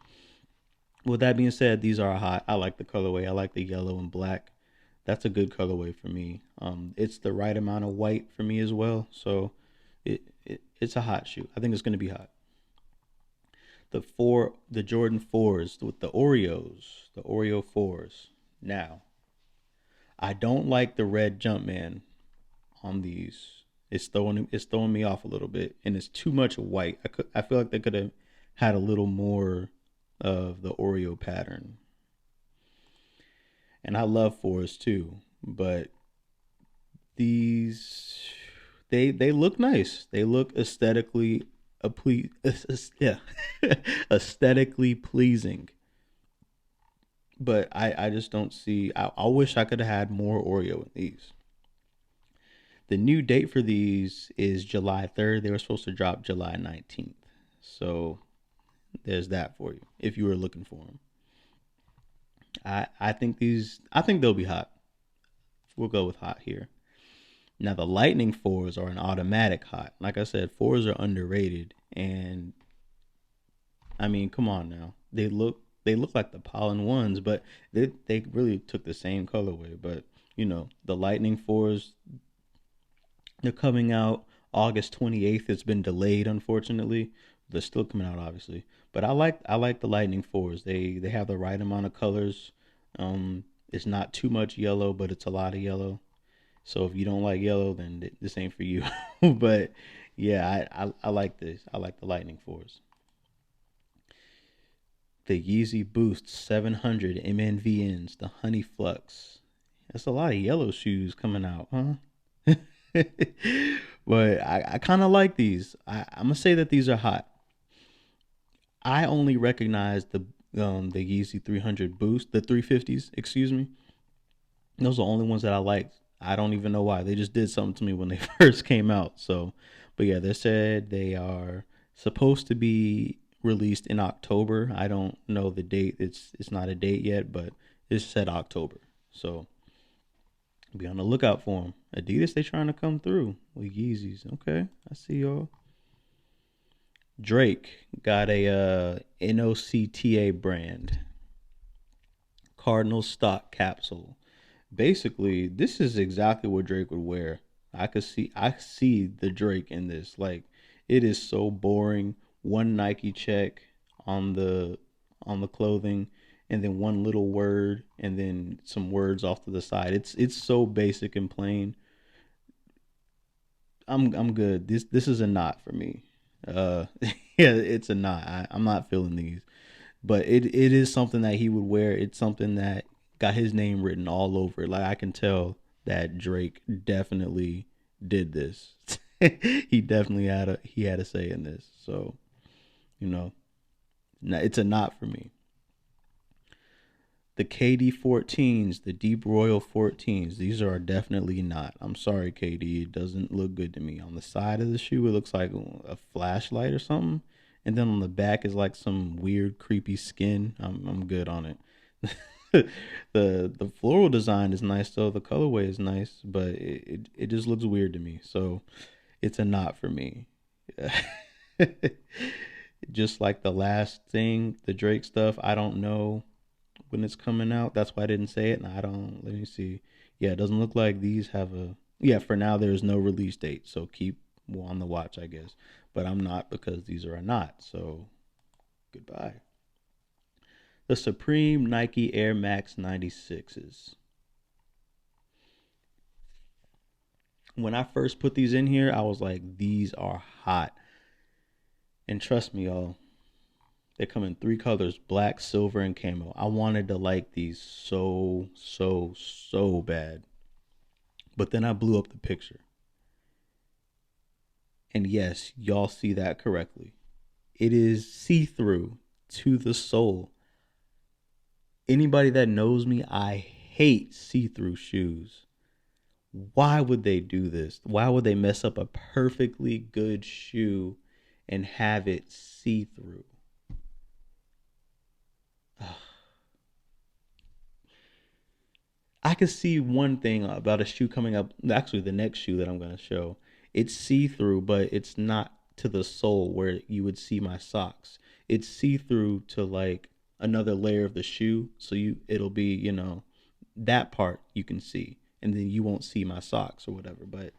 with that being said, these are hot. I like the colorway. I like the yellow and black. That's a good colorway for me. It's the right amount of white for me as well. So it's a hot shoe. I think it's going to be hot. The Jordan 4s with the Oreo 4s. Now, I don't like the red Jumpman on these. It's throwing me off a little bit, and it's too much white. I feel like they could have had a little more of the Oreo pattern. And I love fours too, but these they look nice. They look yeah, aesthetically pleasing. But I just don't see. I wish I could have had more Oreo in these. The new date for these is July 3rd. They were supposed to drop July 19th. So there's that for you if you were looking for them. I think they'll be hot. We'll go with hot here. Now the Lightning fours are an automatic hot. Like I said, fours are underrated, and I mean, come on now. They look they look like the pollen ones, but they really took the same colorway. But the Lightning fours, they're coming out August 28th. It's been delayed, unfortunately. They're still coming out, obviously. But I like the Lightning fours. They have the right amount of colors. It's not too much yellow, but it's a lot of yellow. So if you don't like yellow, then this ain't for you. But yeah, I like this. I like the Lightning fours. The Yeezy Boost 700 MNVNs, the Honey Flux. That's a lot of yellow shoes coming out, huh? But I kind of like these. I'm gonna say that these are hot. I only recognize the Yeezy 300 Boost, the 350s, excuse me. Those are the only ones that I liked. I don't even know why. They just did something to me when they first came out. So, but yeah, they said they are supposed to be released in October. I don't know the date. It's not a date yet, but it said October. So be on the lookout for them. Adidas, they trying to come through with Yeezys. Okay, I see y'all. Drake got a NOCTA brand Cardinal stock capsule. Basically, this is exactly what Drake would wear. I see the Drake in this. Like, it is so boring. One Nike check on the clothing, and then one little word, and then some words off to the side. It's so basic and plain. I'm good. This is a not for me. Yeah, it's a not. I'm not feeling these. But it is something that he would wear. It's something that got his name written all over it. Like, I can tell that Drake definitely did this. He definitely had a say in this. So, you know, it's a not for me. The KD 14s, the Deep Royal 14s, these are definitely not. I'm sorry, KD. It doesn't look good to me. On the side of the shoe, it looks like a flashlight or something. And then on the back is like some weird, creepy skin. I'm good on it. The floral design is nice though. The colorway is nice, but it just looks weird to me. So it's a not for me. Just like the last thing, the Drake stuff, I don't know when it's coming out. That's why I didn't say it. And I don't, let me see. Yeah, it doesn't look like these have a, yeah, for now there's no release date. So keep on the watch, I guess. But I'm not, because these are not. So goodbye. The Supreme Nike Air Max 96s. When I first put these in here, I was like, these are hot. And trust me, y'all, they come in three colors: black, silver, and camo. I wanted to like these so, so, so bad. But then I blew up the picture. And yes, y'all see that correctly. It is see through to the soul. Anybody that knows me, I hate see through shoes. Why would they do this? Why would they mess up a perfectly good shoe and have it see through? I could see one thing about a shoe coming up. Actually, the next shoe that I'm going to show, it's see through, but it's not to the sole where you would see my socks. It's see through to like another layer of the shoe, so it'll be that part you can see, and then you won't see my socks or whatever. But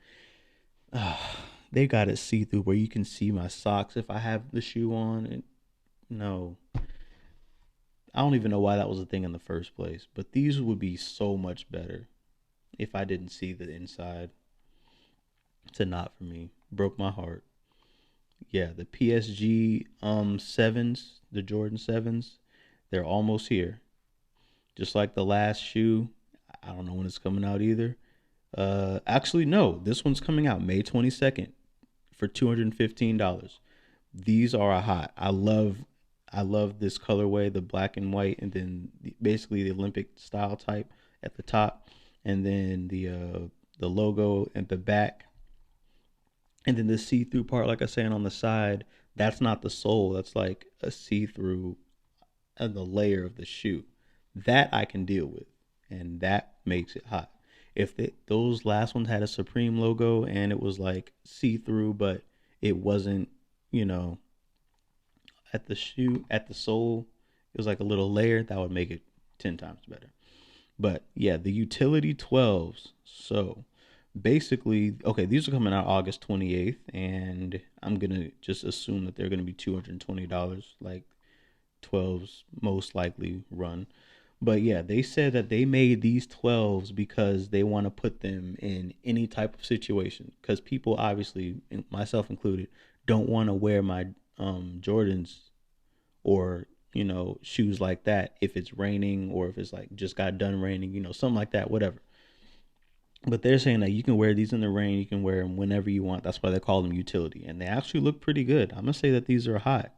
uh, they got it see through where you can see my socks if I have the shoe on. And no, I don't even know why that was a thing in the first place, but these would be so much better if I didn't see the inside. It's a not for me. Broke my heart. Yeah, the PSG sevens, the Jordan sevens, they're almost here. Just like the last shoe. I don't know when it's coming out either. Actually, no, this one's coming out May 22nd for $215. These are a hot. I love this colorway, the black and white, and then basically the Olympic style type at the top, and then the logo at the back, and then the see through part, like I was saying on the side. That's not the sole. That's like a see through and the layer of the shoe. That I can deal with, and that makes it hot. If those last ones had a Supreme logo and it was like see through, but it wasn't, you know, at the sole, it was like a little layer, that would make it 10 times better. But yeah, the utility 12s. So basically, okay, these are coming out August 28th, and I'm going to just assume that they're going to be $220, like 12s most likely run. But yeah, they said that they made these 12s because they want to put them in any type of situation. Because people, obviously, myself included, don't want to wear my Jordans or shoes like that if it's raining or if it's like just got done raining, something like that, whatever. But they're saying that you can wear these in the rain, you can wear them whenever you want. That's why they call them utility, and they actually look pretty good. I'm gonna say that these are hot.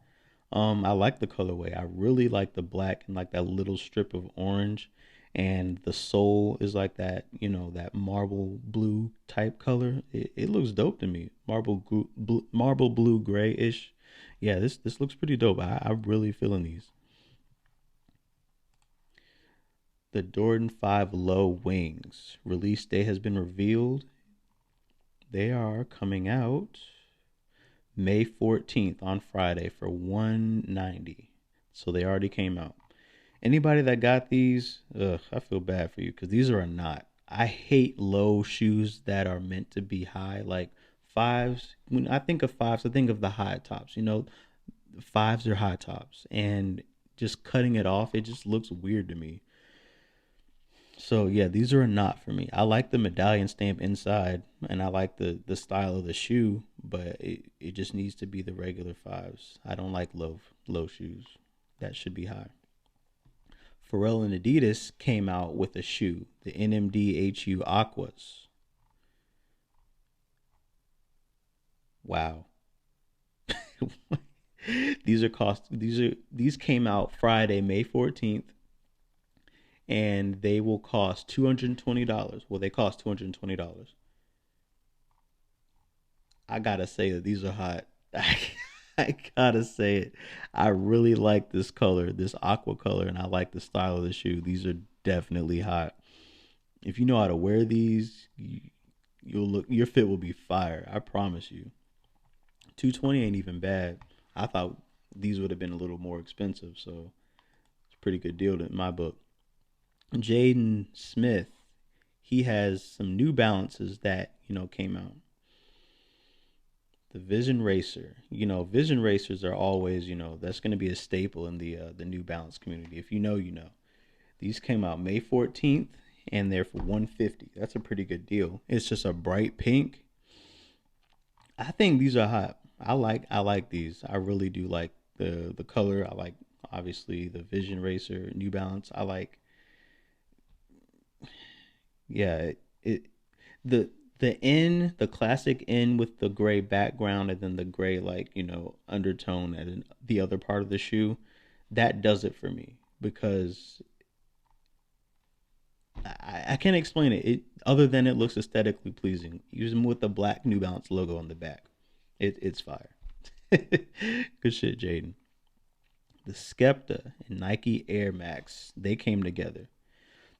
I like the colorway. I really like the black and like that little strip of orange, and the sole is like that, that marble blue type color. It looks dope to me. Marble blue grayish. Yeah, this looks pretty dope. I'm really feeling these. The Jordan 5 Low Wings release date has been revealed. They are coming out May 14th on Friday for 190. So they already came out. Anybody that got these, I feel bad for you because these are not. I hate low shoes that are meant to be high, like fives. When I think of fives, I think of the high tops. Fives are high tops, and just cutting it off, it just looks weird to me. So yeah, these are not for me. I like the medallion stamp inside, and I like the style of the shoe, but it just needs to be the regular fives. I don't like low shoes. That should be high. Pharrell and Adidas came out with a shoe, the NMDHU Aquas. Wow. These came out Friday, May 14th, and they will cost $220. Well, they cost $220. I gotta say that these are hot. I gotta say it. I really like this color, this aqua color, and I like the style of the shoe. These are definitely hot. If you know how to wear these, you'll look. Your fit will be fire. I promise you. 220 ain't even bad. I thought these would have been a little more expensive, so it's a pretty good deal in my book. Jaden Smith, he has some New Balances that came out. The Vision Racer. Vision Racers are always, that's going to be a staple in the New Balance community. If you know, you know. These came out May 14th, and they're for 150. That's a pretty good deal. It's just a bright pink. I think these are hot. I like these. I really do like the color. I like, obviously, the Vision Racer New Balance. I like, yeah, it the the classic N with the gray background and then the gray, like, undertone and the other part of the shoe. That does it for me because I can't explain it. Other than it looks aesthetically pleasing. Even with the black New Balance logo on the back, it's fire. Good shit, Jaden. The Skepta and Nike Air Max, they came together.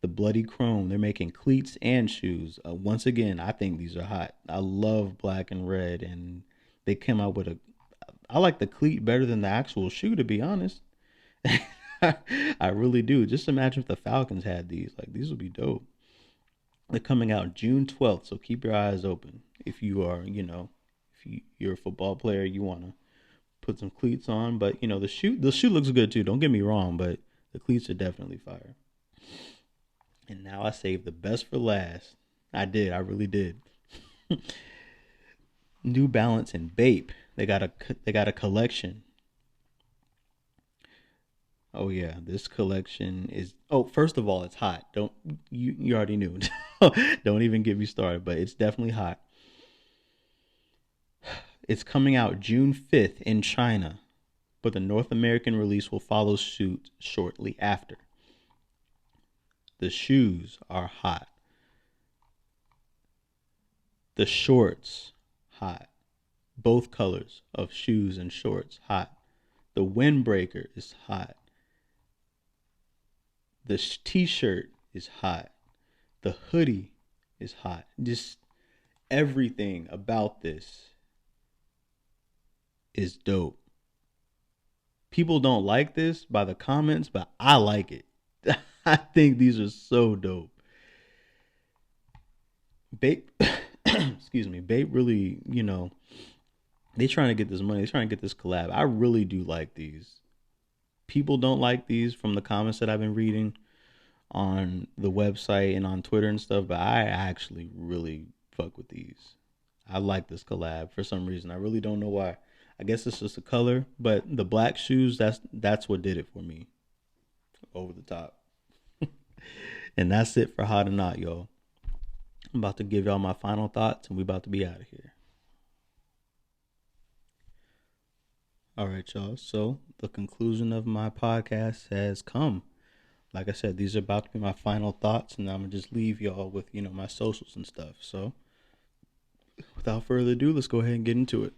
The Bloody Chrome, they're making cleats and shoes. Once again, I think these are hot. I love black and red, and they came out with a. I like the cleat better than the actual shoe, to be honest. I really do. Just imagine if the Falcons had these. Like, these would be dope. They're coming out June 12th, so keep your eyes open. If you are, if you're a football player, you want to put some cleats on. But, the shoe looks good too. Don't get me wrong, but the cleats are definitely fire. And now I saved the best for last. I did. I really did. New Balance and Bape. They got a collection. Oh yeah, this collection is. Oh, first of all, it's hot. Don't you already knew? Don't even get me started. But it's definitely hot. It's coming out June 5th in China, but the North American release will follow suit shortly after. The shoes are hot. The shorts hot. Both colors of shoes and shorts hot. The windbreaker is hot. The t-shirt is hot. The hoodie is hot. Just everything about this is dope. People don't like this by the comments, but I like it. I think these are so dope. Bape, excuse me, Bape really, they trying to get this money. They trying to get this collab. I really do like these. People don't like these from the comments that I've been reading on the website and on Twitter and stuff, but I actually really fuck with these. I like this collab for some reason. I really don't know why. I guess it's just the color, but the black shoes, that's what did it for me. Over the top. And that's it for Hot or Not, y'all. I'm about to give y'all my final thoughts and we about to be out of here. All right, y'all. So the conclusion of my podcast has come. Like I said, these are about to be my final thoughts, and I'm gonna just leave y'all with my socials and stuff. So without further ado, let's go ahead and get into it.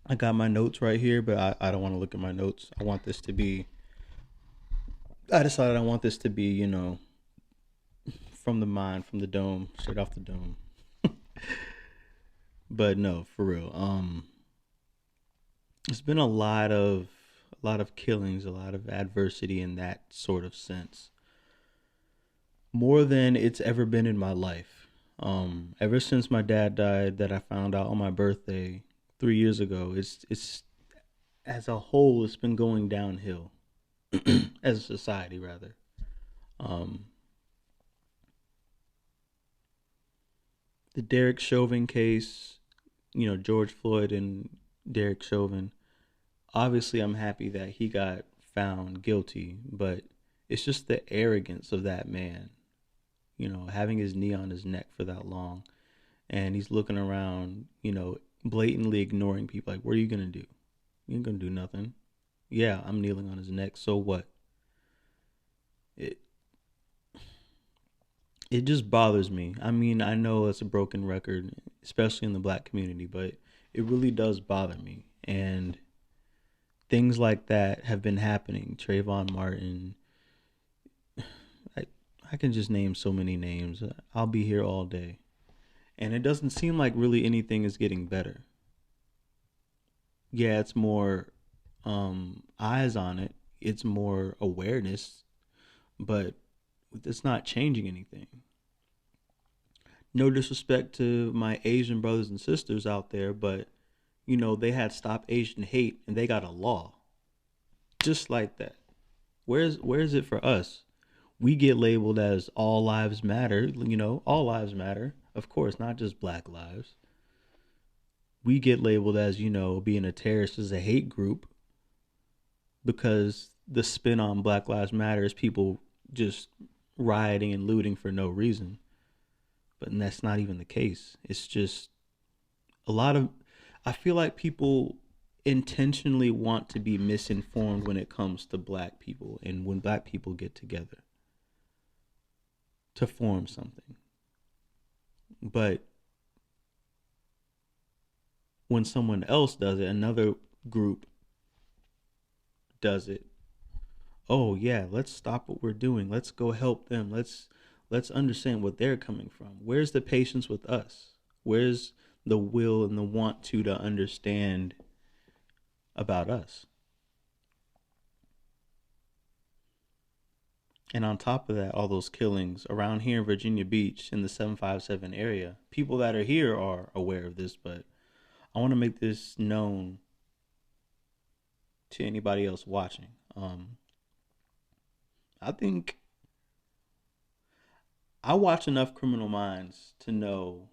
I got my notes right here, but I don't want to look at my notes. I decided I want this to be, from the mind, from the dome, straight off the dome. But no, for real. It's been a lot of killings, a lot of adversity in that sort of sense. More than it's ever been in my life. Ever since my dad died, that I found out on my birthday 3 years ago, it's as a whole, it's been going downhill. As a society, rather. The Derek Chauvin case, George Floyd and Derek Chauvin. Obviously, I'm happy that he got found guilty, but it's just the arrogance of that man, having his knee on his neck for that long. And he's looking around, blatantly ignoring people. Like, what are you going to do? You ain't going to do nothing. Yeah, I'm kneeling on his neck. So what? It just bothers me. I mean, I know it's a broken record, especially in the black community, but it really does bother me. And things like that have been happening. Trayvon Martin. I can just name so many names. I'll be here all day. And it doesn't seem like really anything is getting better. Yeah, it's more eyes on it. It's more awareness, but it's not changing anything. No disrespect to my Asian brothers and sisters out there, but they had Stop Asian Hate and they got a law. Just like that. Where's it for us? We get labeled as all lives matter, all lives matter. Of course, not just black lives. We get labeled as, being a terrorist is a hate group because the spin on Black Lives Matter is people just rioting and looting for no reason. But that's not even the case. It's just I feel like people intentionally want to be misinformed when it comes to black people and when black people get together to form something. But when someone else does it, another group does it. Oh yeah, let's stop what we're doing. Let's go help them. Let's understand what they're coming from. Where's the patience with us? Where's the will and the want to understand about us? And on top of that, all those killings around here in Virginia Beach in the 757 area, people that are here are aware of this, but I want to make this known to anybody else watching. I think I watch enough Criminal Minds to know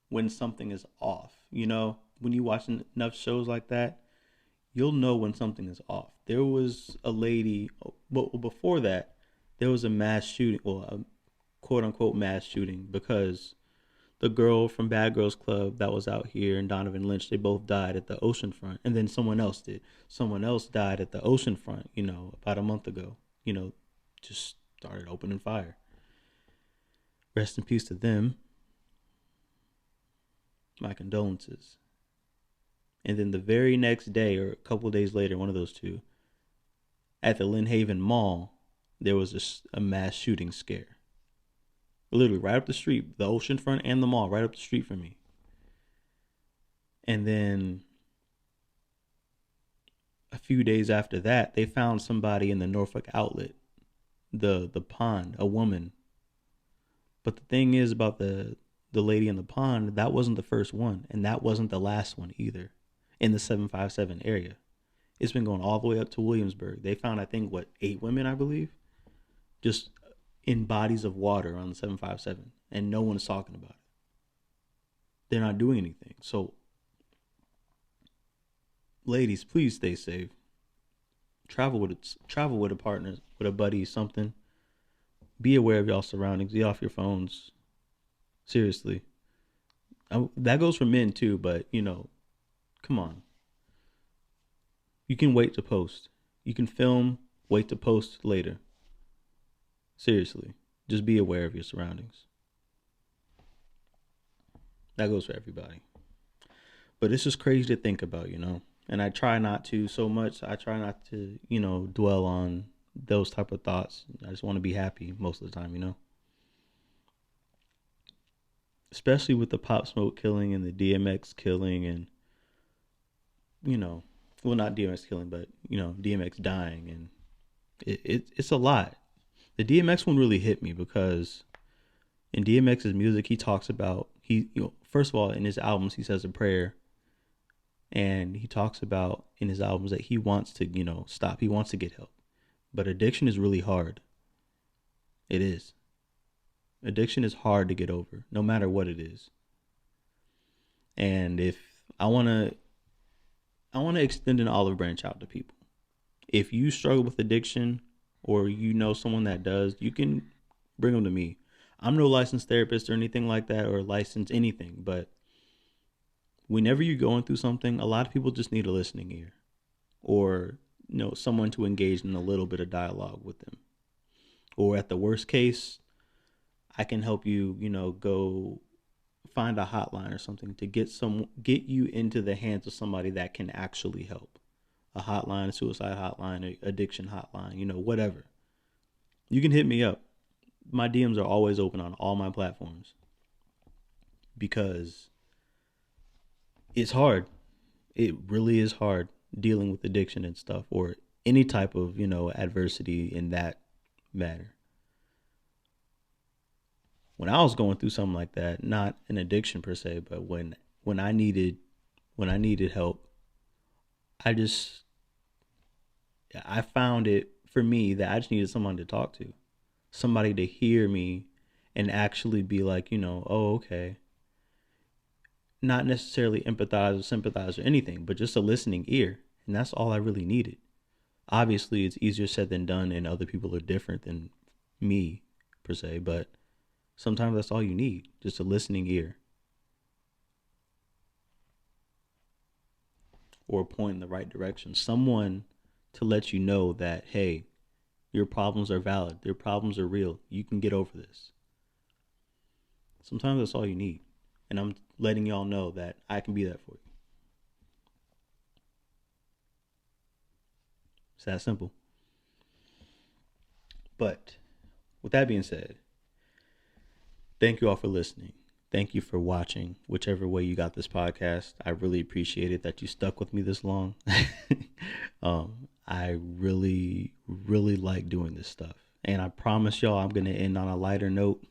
when something is off. When you watch enough shows like that, you'll know when something is off. There was a lady, well, before that, there was a mass shooting, well, a quote unquote mass shooting, because the girl from Bad Girls Club that was out here and Donovan Lynch, they both died at the oceanfront. And then someone else did. Someone else died at the oceanfront, about a month ago. Just started opening fire. Rest in peace to them. My condolences. And then the very next day, or a couple of days later, one of those two, at the Lynn Haven Mall, there was a mass shooting scare. Literally right up the street, the oceanfront and the mall, right up the street from me. And then few days after that, they found somebody in the Norfolk outlet, the pond, a woman. But the thing is about the lady in the pond, that wasn't the first one, and that wasn't the last one either in the 757 area. It's been going all the way up to Williamsburg. They found, I think, 8 women, I believe, just in bodies of water on the 757, and no one's talking about it. They're not doing anything. So, ladies, please stay safe. Travel with a partner, with a buddy, something. Be aware of y'all surroundings. Get off your phones. Seriously. That goes for men too, but come on. You can wait to post. You can film, wait to post later. Seriously. Just be aware of your surroundings. That goes for everybody. But it's just crazy to think about, And I try not to so much. I try not to, dwell on those type of thoughts. I just want to be happy most of the time, Especially with the Pop Smoke killing and the DMX killing and, well, not DMX killing, but, DMX dying. And it's a lot. The DMX one really hit me because in DMX's music, he talks about, first of all, in his albums, he says a prayer. And he talks about in his albums that he wants to, stop. He wants to get help. But addiction is really hard. It is. Addiction is hard to get over, no matter what it is. And if I want to extend an olive branch out to people. If you struggle with addiction or someone that does, you can bring them to me. I'm no licensed therapist or anything like that or licensed anything, but whenever you're going through something, a lot of people just need a listening ear or, someone to engage in a little bit of dialogue with them. Or at the worst case, I can help you, go find a hotline or something to get you into the hands of somebody that can actually help. A hotline, a suicide hotline, a addiction hotline, whatever. You can hit me up. My DMs are always open on all my platforms because it's hard. It really is hard dealing with addiction and stuff or any type of, adversity in that matter. When I was going through something like that, not an addiction per se, but when I needed help, I found it for me that I just needed someone to talk to, somebody to hear me and actually be like, oh, okay. Not necessarily empathize or sympathize or anything, but just a listening ear. And that's all I really needed. Obviously, it's easier said than done, and other people are different than me, per se, but sometimes that's all you need, just a listening ear. Or a point in the right direction. Someone to let you know that, hey, your problems are valid. Your problems are real. You can get over this. Sometimes that's all you need. And I'm letting y'all know that I can be that for you. It's that simple. But with that being said, thank you all for listening. Thank you for watching, whichever way you got this podcast. I really appreciate it that you stuck with me this long. I really, really like doing this stuff. And I promise y'all I'm going to end on a lighter note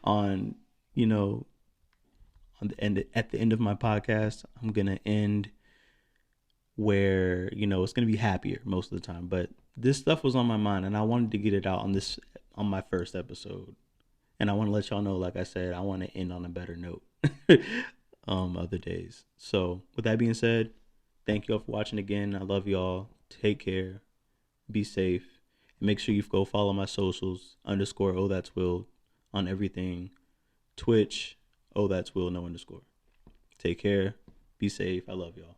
on, at the end of my podcast. I'm going to end where, it's going to be happier most of the time. But this stuff was on my mind and I wanted to get it out on my first episode. And I want to let y'all know, like I said, I want to end on a better note other days. So with that being said, thank you all for watching again. I love y'all. Take care. Be safe. And make sure you go follow my socials, _ Oh That's Will on everything. Twitch, Oh That's Will, no _. Take care. Be safe. I love y'all.